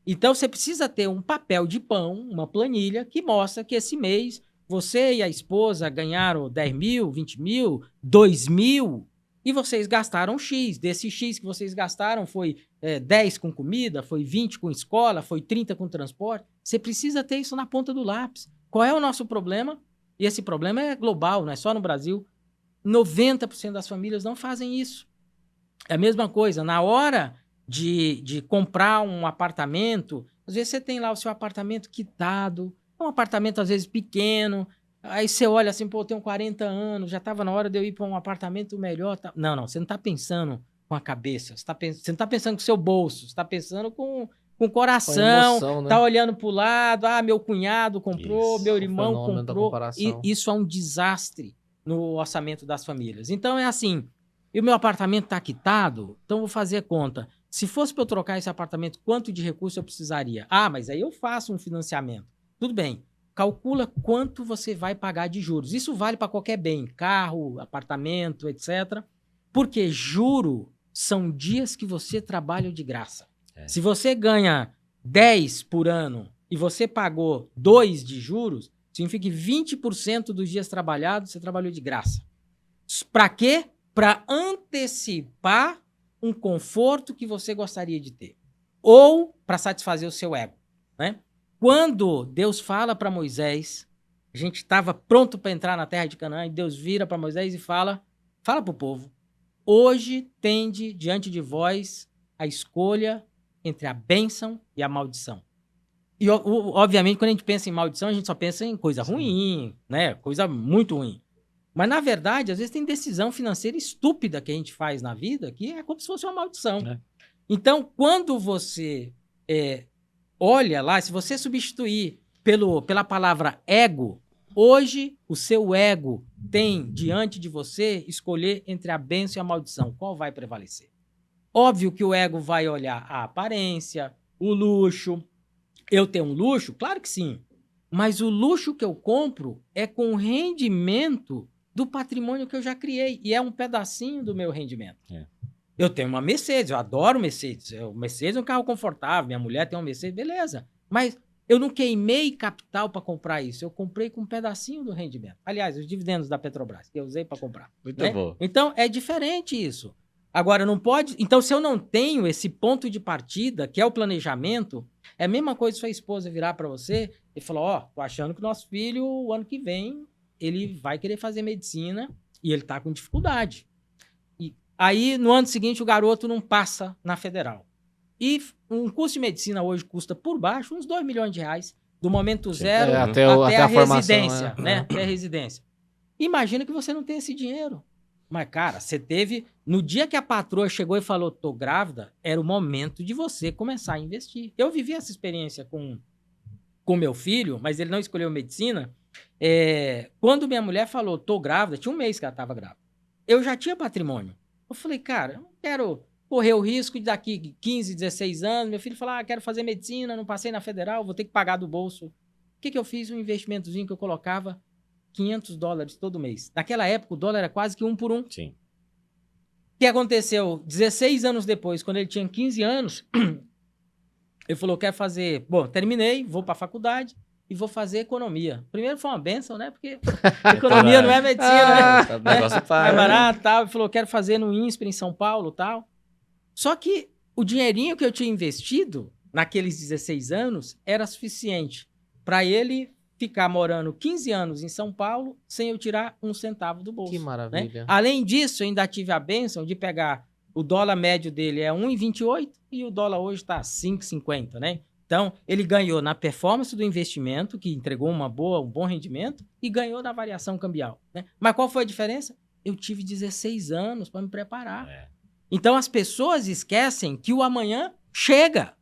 Então, você precisa ter um papel de pão, uma planilha que mostra que esse mês você e a esposa ganharam 10 mil, 20 mil, 2 mil e vocês gastaram X. Desse X que vocês gastaram foi 10 com comida, foi 20 com escola, foi 30 com transporte. Você precisa ter isso na ponta do lápis. Qual é o nosso problema? E esse problema é global, não é só no Brasil. 90% das famílias não fazem isso. É a mesma coisa, na hora de comprar um apartamento, às vezes você tem lá o seu apartamento quitado, um apartamento às vezes pequeno, aí você olha assim, pô, eu tenho 40 anos, já estava na hora de eu ir para um apartamento melhor. Tá. Não, você não está pensando com a cabeça, você não está pensando com o seu bolso, você está pensando com o coração, emoção, né? tá olhando para o lado, meu cunhado comprou, Isso. meu O irmão fenômeno da comprou, comparação. isso é um desastre no orçamento das famílias. Então é assim, e o meu apartamento está quitado, então eu vou fazer conta. Se fosse para eu trocar esse apartamento, quanto de recurso eu precisaria? Mas aí eu faço um financiamento. Tudo bem, calcula quanto você vai pagar de juros. Isso vale para qualquer bem, carro, apartamento, etc. Porque juro são dias que você trabalha de graça. Se você ganha 10 por ano e você pagou 2 de juros, significa que 20% dos dias trabalhados você trabalhou de graça. Para quê? Para antecipar um conforto que você gostaria de ter. Ou para satisfazer o seu ego, né? Quando Deus fala para Moisés, a gente estava pronto para entrar na terra de Canaã, e Deus vira para Moisés e fala para o povo, hoje tende diante de vós a escolha entre a bênção e a maldição. E, obviamente, quando a gente pensa em maldição, a gente só pensa em coisa ruim, né? Coisa muito ruim. Mas, na verdade, às vezes tem decisão financeira estúpida que a gente faz na vida que é como se fosse uma maldição. Então, quando você olha lá, se você substituir pela palavra ego, hoje o seu ego tem diante de você escolher entre a bênção e a maldição. Qual vai prevalecer? Óbvio que o ego vai olhar a aparência, o luxo. Eu tenho um luxo? Claro que sim. Mas o luxo que eu compro é com o rendimento do patrimônio que eu já criei. E é um pedacinho do meu rendimento. Eu tenho uma Mercedes, eu adoro Mercedes. O Mercedes é um carro confortável, minha mulher tem uma Mercedes, beleza. Mas eu não queimei capital para comprar isso. Eu comprei com um pedacinho do rendimento. Aliás, os dividendos da Petrobras, que eu usei para comprar. Muito né? bom. Então, é diferente isso. Agora, não pode... Então, se eu não tenho esse ponto de partida, que é o planejamento, é a mesma coisa se sua esposa virar para você e falar, tô achando que o nosso filho, o ano que vem, ele vai querer fazer medicina e ele tá com dificuldade. E aí, no ano seguinte, o garoto não passa na federal. E um curso de medicina hoje custa, por baixo, uns 2 milhões de reais, do momento zero até a formação, residência, né? Até a residência. Imagina que você não tem esse dinheiro. Mas, cara, você teve... No dia que a patroa chegou e falou, tô grávida, era o momento de você começar a investir. Eu vivi essa experiência com meu filho, mas ele não escolheu medicina. Quando minha mulher falou, tô grávida, tinha um mês que ela estava grávida. Eu já tinha patrimônio. Eu falei, cara, eu não quero correr o risco de daqui 15, 16 anos, meu filho falar, quero fazer medicina, não passei na federal, vou ter que pagar do bolso. O que eu fiz? Um investimentozinho que eu colocava $500 todo mês. Naquela época, o dólar era quase que 1 por 1. Sim. que aconteceu 16 anos depois, quando ele tinha 15 anos, ele falou, quero fazer... Bom, terminei, vou para a faculdade e vou fazer economia. Primeiro foi uma bênção, né? Porque economia não é medicina, né? O negócio É para. barato e tal. Ele falou, quero fazer no INSPER em São Paulo e tal. Só que o dinheirinho que eu tinha investido naqueles 16 anos era suficiente para ele ficar morando 15 anos em São Paulo sem eu tirar um centavo do bolso. Que Né? maravilha. Além disso, eu ainda tive a bênção de pegar o dólar médio dele é 1,28 e o dólar hoje está 5,50, né? Então, ele ganhou na performance do investimento, que entregou um bom rendimento, e ganhou na variação cambial. Né? Mas qual foi a diferença? Eu tive 16 anos para me preparar. É. Então, as pessoas esquecem que o amanhã chega.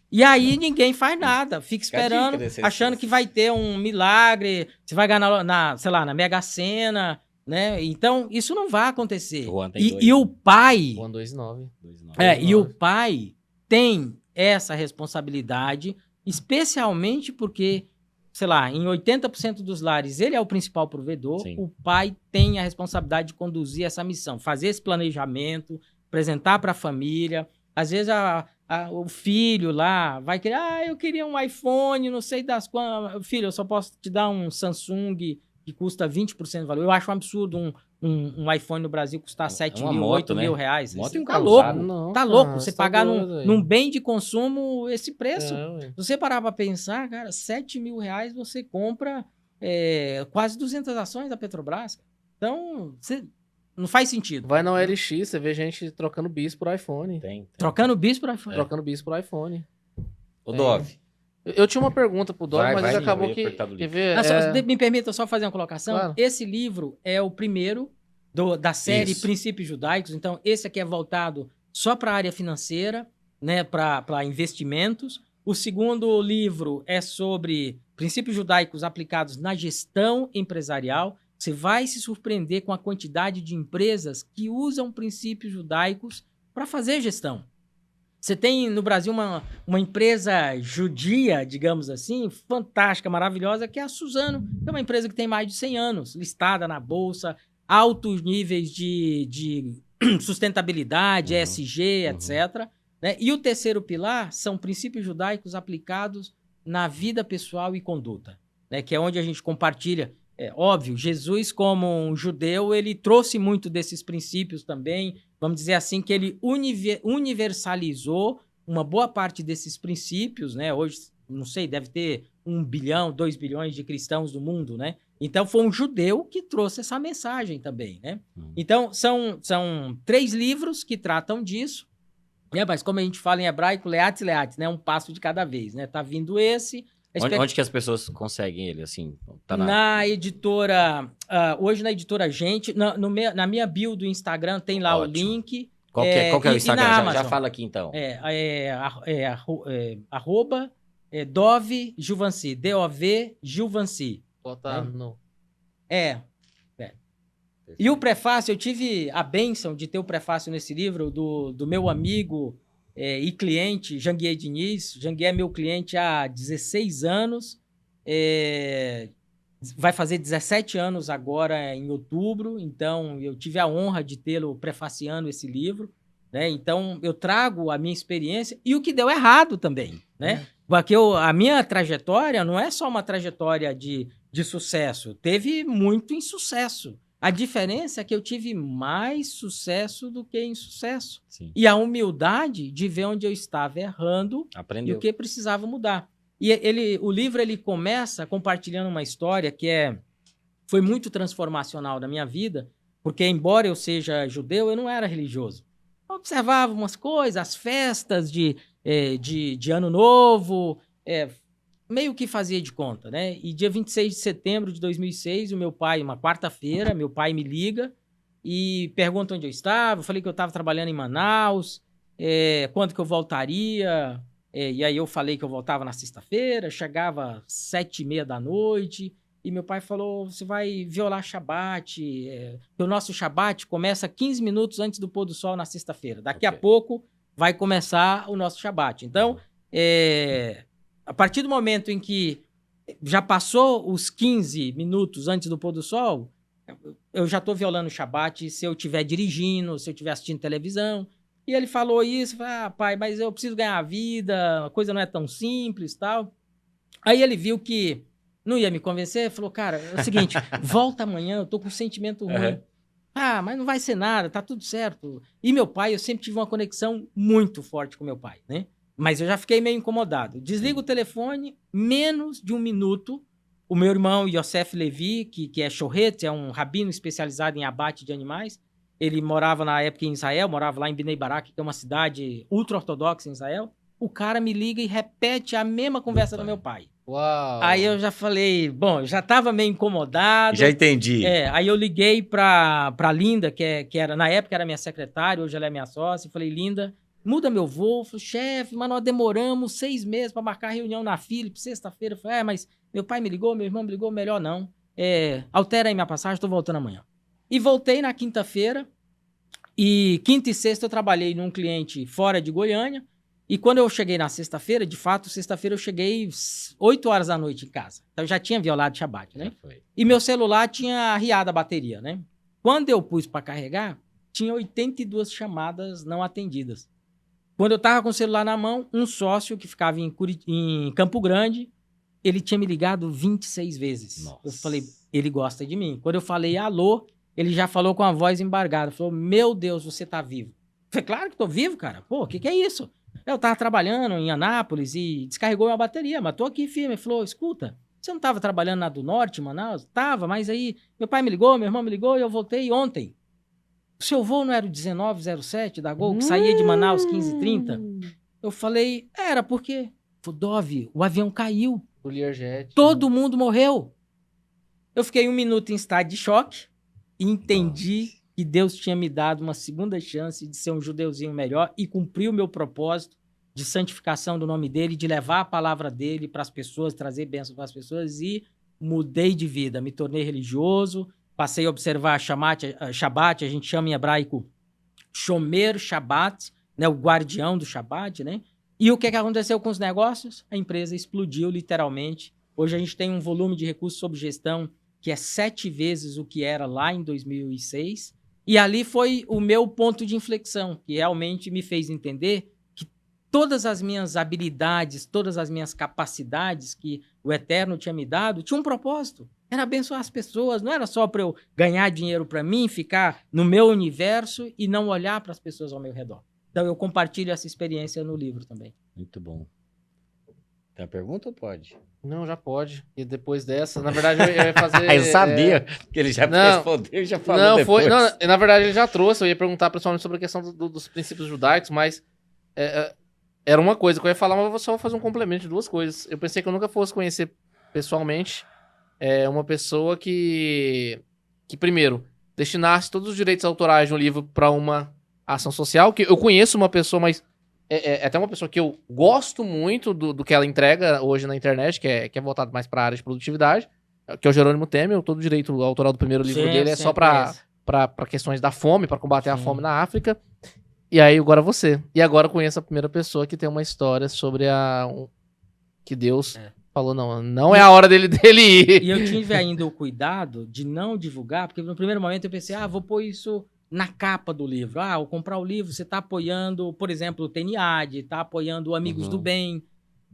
E aí ninguém faz nada. Fica Fica a esperando, dica desse achando exercício. que vai ter um milagre, você vai ganhar sei lá, na Mega Sena, né? Então, isso não vai acontecer. O Juan tem dois, E o né? pai... 129. 2,9. E o pai tem essa responsabilidade, especialmente porque, sei lá, em 80% dos lares ele é o principal provedor, Sim. o pai tem a responsabilidade de conduzir essa missão, fazer esse planejamento, apresentar para a família. Às vezes o filho lá vai querer, eu queria um iPhone, não sei das quantas. Filho, eu só posso te dar um Samsung que custa 20% do valor. Eu acho um absurdo um iPhone no Brasil custar 7 uma mil, moto, 8 mil né? reais. Moto Você e um tá carro louco. usado. Não, Tá cara, louco você tá pagar doido, num bem de consumo esse preço. ué. Se você parar pra pensar, cara, 7 mil reais você compra quase 200 ações da Petrobras. Então, não faz sentido. Vai na OLX, você vê gente trocando bis por iPhone. Tem. Trocando bis por iPhone. Trocando bis por iPhone. O Dove. Eu tinha uma pergunta pro Dove, Vai, mas vai, ele sim, acabou eu ia que... apertar do Quer livro. ver? Me permita só fazer uma colocação. Claro. Esse livro é o primeiro da série Isso. Princípios Judaicos. Então, esse aqui é voltado só para a área financeira, né, para investimentos. O segundo livro é sobre princípios judaicos aplicados na gestão empresarial. Você vai se surpreender com a quantidade de empresas que usam princípios judaicos para fazer gestão. Você tem no Brasil uma empresa judia, digamos assim, fantástica, maravilhosa, que é a Suzano. É uma empresa que tem mais de 100 anos, listada na Bolsa, altos níveis de sustentabilidade, ESG, etc. Né? E o terceiro pilar são princípios judaicos aplicados na vida pessoal e conduta, né? Que é onde a gente compartilha. Óbvio, Jesus, como um judeu, ele trouxe muito desses princípios também. Vamos dizer assim, que ele universalizou uma boa parte desses princípios, né? Hoje, não sei, deve ter 1 bilhão, 2 bilhões de cristãos no mundo, né? Então, foi um judeu que trouxe essa mensagem também, né? Então, são 3 livros que tratam disso, né? Mas como a gente fala em hebraico, leates, né? Um passo de cada vez, né? Tá vindo esse... Onde que as pessoas conseguem ele, assim? Tá na editora... hoje na editora Gente, na minha bio do Instagram tem lá Ótimo. o link. Qual que é o e Instagram? na Já Amazon. fala aqui, então. Arroba Dove Gilvanci. D-O-V Gilvanci. Botar no... E o prefácio, eu tive a bênção de ter o prefácio nesse livro do meu amigo e cliente, Janguier Diniz. Janguier é meu cliente há 16 anos. Vai fazer 17 anos agora em outubro. Então, eu tive a honra de tê-lo prefaciando esse livro. Né? Então, eu trago a minha experiência e o que deu errado também. Né? Porque a minha trajetória não é só uma trajetória de sucesso. Teve muito insucesso. A diferença é que eu tive mais sucesso do que insucesso. Sim. E a humildade de ver onde eu estava errando Aprendeu. e o que precisava mudar. E o livro ele começa compartilhando uma história que foi muito transformacional na minha vida, porque embora eu seja judeu, eu não era religioso. Eu observava umas coisas, as festas de Ano Novo, meio que fazia de conta, né? E dia 26 de setembro de 2006, o meu pai, uma quarta-feira, meu pai me liga e pergunta onde eu estava. Eu falei que eu estava trabalhando em Manaus, quando que eu voltaria. E aí eu falei que eu voltava na sexta-feira, chegava às 7h30 da noite, e meu pai falou, você vai violar Shabat, o nosso Shabat começa 15 minutos antes do pôr do sol na sexta-feira. Daqui a pouco vai começar o nosso Shabat. Então, a partir do momento em que já passou os 15 minutos antes do pôr do sol, eu já tô violando o Shabat se eu estiver dirigindo, se eu estiver assistindo televisão. E ele falou isso, pai, mas eu preciso ganhar a vida, a coisa não é tão simples e tal. Aí ele viu que não ia me convencer, falou, cara, é o seguinte, volta amanhã, eu tô com um sentimento ruim. Mas não vai ser nada, tá tudo certo. E meu pai, eu sempre tive uma conexão muito forte com meu pai, né? Mas eu já fiquei meio incomodado. Desliga o telefone, menos de 1 minuto, o meu irmão Yosef Levi, que é shorret, é um rabino especializado em abate de animais, ele morava na época em Israel, morava lá em Bnei Barak, que é uma cidade ultra-ortodoxa em Israel. O cara me liga e repete a mesma conversa do meu pai. Uau! Aí eu já falei, bom, já tava meio incomodado. Já entendi. Aí eu liguei pra Linda, que era, na época era minha secretária, hoje ela é minha sócia, e falei, Linda, muda meu voo. Falei, chefe, mas nós demoramos 6 meses pra marcar a reunião na Philips, sexta-feira. Eu falei, mas meu pai me ligou, meu irmão me ligou, melhor não. Altera aí minha passagem, tô voltando amanhã. E voltei na quinta-feira, e quinta e sexta eu trabalhei num cliente fora de Goiânia, e quando eu cheguei na sexta-feira, de fato, sexta-feira eu cheguei 8 horas da noite em casa. Então eu já tinha violado o Shabat, né? E meu celular tinha arriado a bateria, né? Quando eu pus para carregar, tinha 82 chamadas não atendidas. Quando eu tava com o celular na mão, um sócio que ficava em Campo Grande, ele tinha me ligado 26 vezes. Nossa. Eu falei, ele gosta de mim. Quando eu falei alô, ele já falou com a voz embargada. Falou, meu Deus, você tá vivo. Eu falei, claro que tô vivo, cara. Pô, o que é isso? Eu tava trabalhando em Anápolis e descarregou minha bateria, mas tô aqui firme. Ele falou, escuta, você não tava trabalhando na do Norte, Manaus? Tava, mas aí meu pai me ligou, meu irmão me ligou e eu voltei ontem. O seu voo não era o 1907 da Gol, que saía de Manaus 15h30? Eu falei, era porque, Dove, o avião caiu. O Learjet. Todo mundo morreu. Eu fiquei 1 minuto em estado de choque e entendi que Deus tinha me dado uma segunda chance de ser um judeuzinho melhor e cumprir o meu propósito de santificação do nome dele, de levar a palavra dele para as pessoas, trazer bênção para as pessoas, e mudei de vida, me tornei religioso, passei a observar Shabat, a gente chama em hebraico Shomer Shabat, né, o guardião do Shabat, né? E o que aconteceu com os negócios? A empresa explodiu literalmente. Hoje a gente tem um volume de recursos sob gestão que é 7 vezes o que era lá em 2006. E ali foi o meu ponto de inflexão, que realmente me fez entender que todas as minhas habilidades, todas as minhas capacidades que o Eterno tinha me dado, tinha um propósito. Era abençoar as pessoas, não era só para eu ganhar dinheiro para mim, ficar no meu universo e não olhar para as pessoas ao meu redor. Então eu compartilho essa experiência no livro também. Muito bom. Tem uma pergunta ou pode? Não, já pode. E depois dessa, na verdade, eu ia fazer... Eu sabia que ele já respondeu e já falou não, depois. Na verdade, ele já trouxe. Eu ia perguntar principalmente sobre a questão dos princípios judaicos, mas era uma coisa que eu ia falar, mas eu vou só fazer um complemento de 2 coisas. Eu pensei que eu nunca fosse conhecer pessoalmente uma pessoa que primeiro, destinasse todos os direitos autorais de um livro para uma ação social, que eu conheço uma pessoa, mas é até uma pessoa que eu gosto muito do que ela entrega hoje na internet, que é voltado mais para a área de produtividade, que é o Jerônimo Temer. Todo o direito autoral do primeiro livro dele é só para questões da fome, para combater a fome na África. E aí agora você. E agora eu conheço a primeira pessoa que tem uma história sobre que Deus falou, não é a hora dele ir. E eu tive ainda o cuidado de não divulgar, porque no primeiro momento eu pensei, vou pôr isso na capa do livro. Ao comprar o livro, você está apoiando, por exemplo, o TENIAD, está apoiando o Amigos do Bem.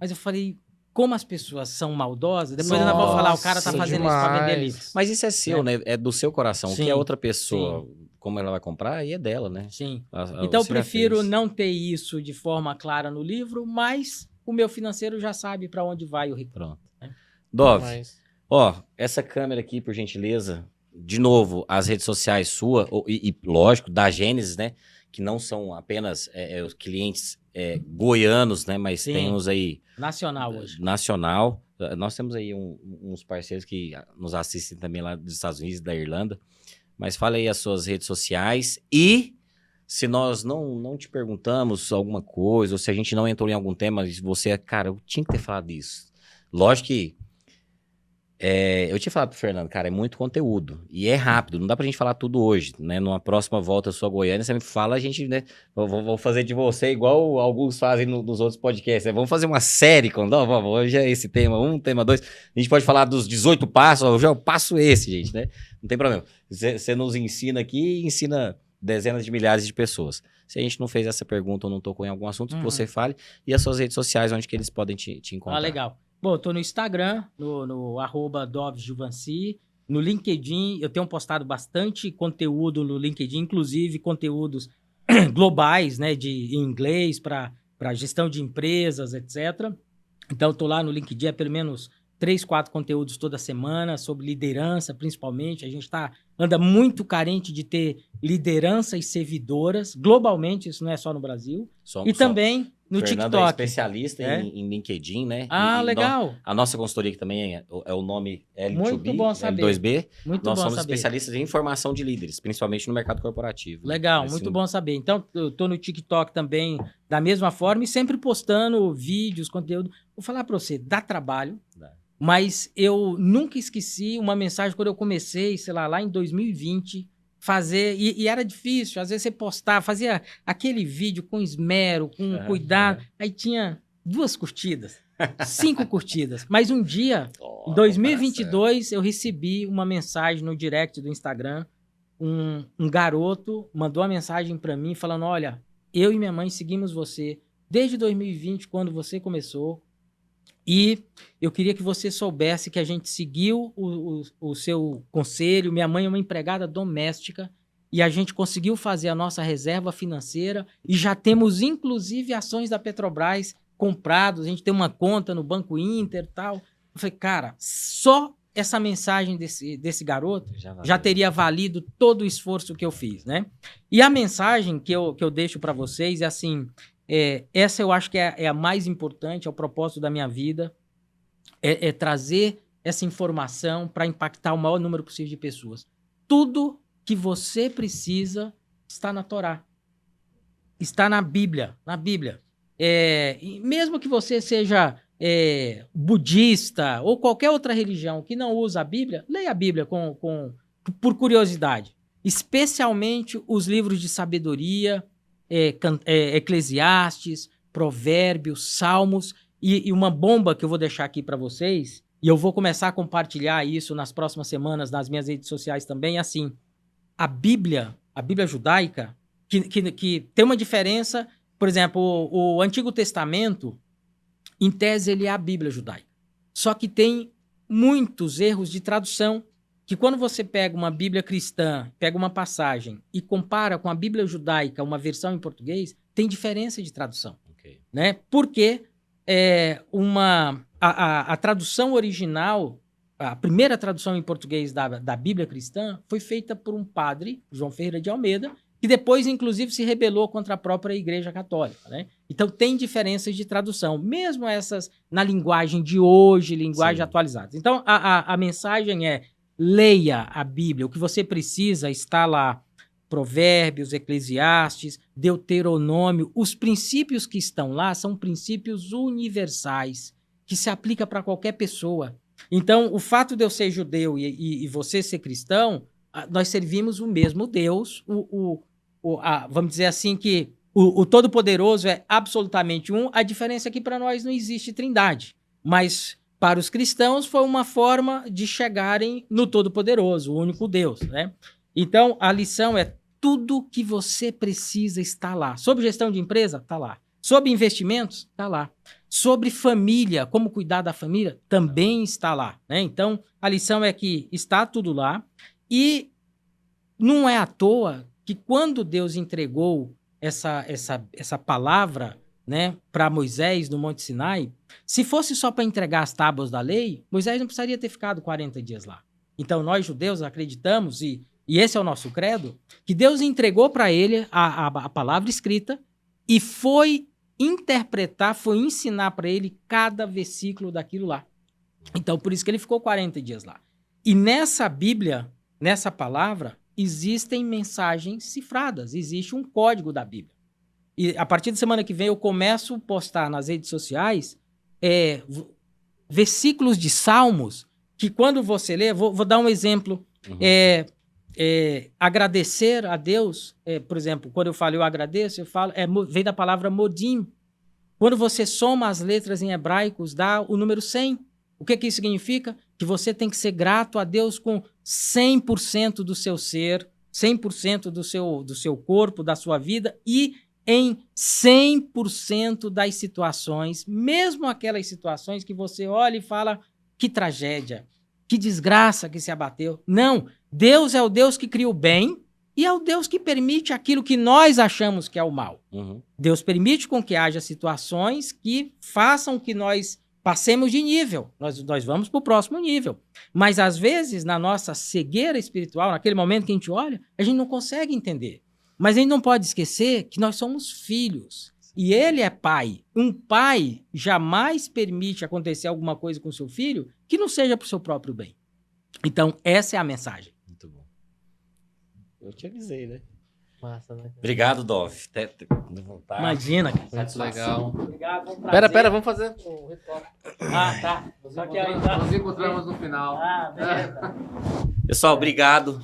Mas eu falei, como as pessoas são maldosas, depois ainda vão falar, o cara tá fazendo isso para vender livro. Mas isso é seu, né? É do seu coração. Sim. O que a outra pessoa, como ela vai comprar, aí é dela, né? Sim. Então eu prefiro não ter isso de forma clara no livro, mas o meu financeiro já sabe para onde vai o recurso. Pronto. Dove, essa câmera aqui, por gentileza... De novo, as redes sociais sua, e lógico, da Gênesis, né? Que não são apenas os clientes goianos, né? Mas temos aí... Nacional hoje. Nacional. Nós temos aí uns parceiros que nos assistem também lá dos Estados Unidos e da Irlanda. Mas fala aí as suas redes sociais e se nós não te perguntamos alguma coisa, ou se a gente não entrou em algum tema, você, cara, eu tinha que ter falado isso. Lógico que eu tinha falado pro Fernando, cara, é muito conteúdo. E é rápido, não dá pra gente falar tudo hoje, né? Numa próxima volta sua Goiânia, você me fala, a gente, né? Vou fazer de você igual alguns fazem nos outros podcasts, né? Vamos fazer uma série, hoje é esse tema 1, tema 2. A gente pode falar dos 18 passos, hoje eu passo esse, gente, né? Não tem problema. Você nos ensina aqui e ensina dezenas de milhares de pessoas. Se a gente não fez essa pergunta ou não tocou em algum assunto, você fale. E as suas redes sociais, onde que eles podem te encontrar. Ah, legal. Bom, eu tô no Instagram, no @dovjuvanci. No LinkedIn, eu tenho postado bastante conteúdo no LinkedIn, inclusive conteúdos globais, né, em inglês para gestão de empresas, etc. Então, eu tô lá no LinkedIn, pelo menos 3, 4 conteúdos toda semana sobre liderança, principalmente. A gente anda muito carente de ter lideranças servidoras, globalmente, isso não é só no Brasil. E também no Fernando TikTok. É especialista em LinkedIn, né? Legal. A nossa consultoria que também é o nome L2B, Muito bom saber. L2B. Muito Nós bom somos saber. especialistas em formação de líderes, principalmente no mercado corporativo. Legal, muito bom saber. Então, eu tô no TikTok também da mesma forma e sempre postando vídeos, conteúdo. Vou falar para você, dá trabalho. Mas eu nunca esqueci uma mensagem quando eu comecei, sei lá em 2020, fazer... E era difícil, às vezes você fazia aquele vídeo com esmero, com cuidado. Aí tinha 2 curtidas, 5 curtidas. Mas um dia, em 2022, eu recebi uma mensagem no direct do Instagram. Um garoto mandou uma mensagem para mim falando, olha, eu e minha mãe seguimos você desde 2020, quando você começou. E eu queria que você soubesse que a gente seguiu o seu conselho. Minha mãe é uma empregada doméstica e a gente conseguiu fazer a nossa reserva financeira e já temos, inclusive, ações da Petrobras compradas. A gente tem uma conta no Banco Inter e tal. Eu falei, cara, só essa mensagem desse garoto já teria valido todo o esforço que eu fiz, né? E a mensagem que eu deixo para vocês é assim... essa eu acho que é a mais importante, é o propósito da minha vida, é trazer essa informação para impactar o maior número possível de pessoas. Tudo que você precisa está na Torá, está na Bíblia. E mesmo que você seja budista ou qualquer outra religião que não usa a Bíblia, leia a Bíblia por curiosidade, especialmente os livros de sabedoria, Eclesiastes, Provérbios, Salmos e uma bomba que eu vou deixar aqui para vocês, e eu vou começar a compartilhar isso nas próximas semanas nas minhas redes sociais também, assim, a Bíblia judaica, que tem uma diferença, por exemplo, o Antigo Testamento, em tese, ele é a Bíblia judaica, só que tem muitos erros de tradução, que quando você pega uma Bíblia cristã, pega uma passagem e compara com a Bíblia judaica, uma versão em português, tem diferença de tradução. Né? Porque a tradução original, a primeira tradução em português da Bíblia cristã, foi feita por um padre, João Ferreira de Almeida, que depois, inclusive, se rebelou contra a própria Igreja Católica. Né? Então, tem diferenças de tradução, mesmo essas na linguagem de hoje, linguagem atualizada. Então, a mensagem é: leia a Bíblia, o que você precisa está lá. Provérbios, Eclesiastes, Deuteronômio, os princípios que estão lá são princípios universais, que se aplicam para qualquer pessoa. Então, o fato de eu ser judeu e você ser cristão, nós servimos o mesmo Deus, vamos dizer assim que o Todo-Poderoso é absolutamente um, a diferença é que para nós não existe trindade, mas... para os cristãos, foi uma forma de chegarem no Todo-Poderoso, o único Deus, né? Então, a lição é: tudo que você precisa está lá. Sobre gestão de empresa, está lá. Sobre investimentos, está lá. Sobre família, como cuidar da família, também está lá, né? Então, a lição é que está tudo lá. E não é à toa que quando Deus entregou essa palavra, né, para Moisés no Monte Sinai, se fosse só para entregar as tábuas da lei, Moisés não precisaria ter ficado 40 dias lá. Então, nós judeus acreditamos, e esse é o nosso credo, que Deus entregou para ele a palavra escrita e foi interpretar, foi ensinar para ele cada versículo daquilo lá. Então, por isso que ele ficou 40 dias lá. E nessa Bíblia, nessa palavra, existem mensagens cifradas, existe um código da Bíblia. E a partir da semana que vem eu começo a postar nas redes sociais versículos de Salmos que quando você lê, vou dar um exemplo, agradecer a Deus, por exemplo, quando eu falo eu agradeço, eu falo, vem da palavra modim. Quando você soma as letras em hebraicos, dá o número 100. O que isso significa? Que que você tem que ser grato a Deus com 100% do seu ser, 100% do seu corpo, da sua vida e em 100% das situações, mesmo aquelas situações que você olha e fala, que tragédia, que desgraça que se abateu. Não, Deus é o Deus que cria o bem e é o Deus que permite aquilo que nós achamos que é o mal. Deus permite com que haja situações que façam que nós passemos de nível. Nós vamos para o próximo nível. Mas, às vezes, na nossa cegueira espiritual, naquele momento que a gente olha, a gente não consegue entender. Mas a gente não pode esquecer que nós somos filhos. E ele é pai. Um pai jamais permite acontecer alguma coisa com seu filho que não seja para o seu próprio bem. Então, essa é a mensagem. Muito bom. Eu te avisei, né? Massa, né? Obrigado, Dov. Imagina, cara. Muito legal. Obrigado, um Pera, vamos fazer um ritual. Ah, tá. Só que aí tá. Nos encontramos no final. Ah, beleza. Pessoal, obrigado.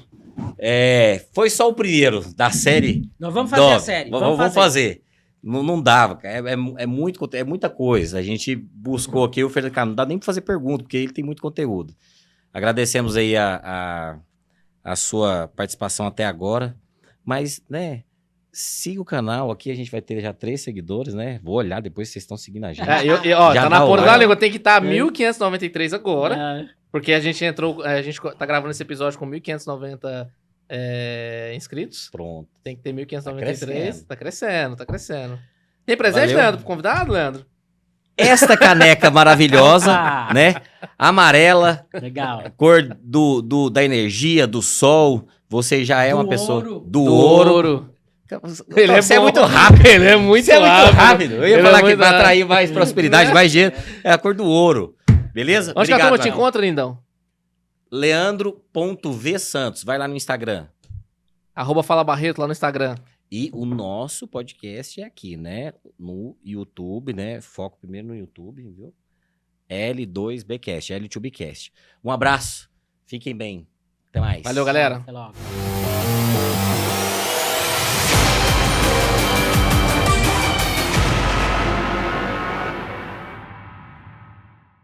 Foi só o primeiro da série. Nós vamos fazer Dov. a série. Vamos fazer. Não dava, cara. É muita coisa. A gente buscou aqui, eu falei, cara, não dá nem pra fazer pergunta, porque ele tem muito conteúdo. Agradecemos aí a sua participação até agora. Mas, né, siga o canal aqui, a gente vai ter já 3 seguidores, né? Vou olhar depois se vocês estão seguindo a gente. Já tá na dá ponta o da like. língua, tem que estar 1.593 agora, Ah, porque a gente tá gravando esse episódio com 1.590 inscritos. Pronto. Tem que ter 1.593. crescendo. Tá crescendo. Tem presente, Valeu. Leandro, pro convidado, Leandro? Esta caneca maravilhosa, né? Amarela, legal. cor da energia, do sol. Você já é Do uma pessoa ouro. do ouro. Ele Você é bom. muito rápido. Ele é muito Você é muito rápido. Eu ia Ele falar é que muito vai rápido. atrair mais prosperidade, mais dinheiro. É a cor do ouro. Beleza? Onde que a turma te Leandro. encontra, lindão? Leandro.vsantos. Vai lá no Instagram. @Fala Barreto lá no Instagram. E o nosso podcast é aqui, né? No YouTube, né? Foco primeiro no YouTube, viu? L2Bcast, L2Bcast. Um abraço. Fiquem bem. Até mais. Valeu, galera. Até logo.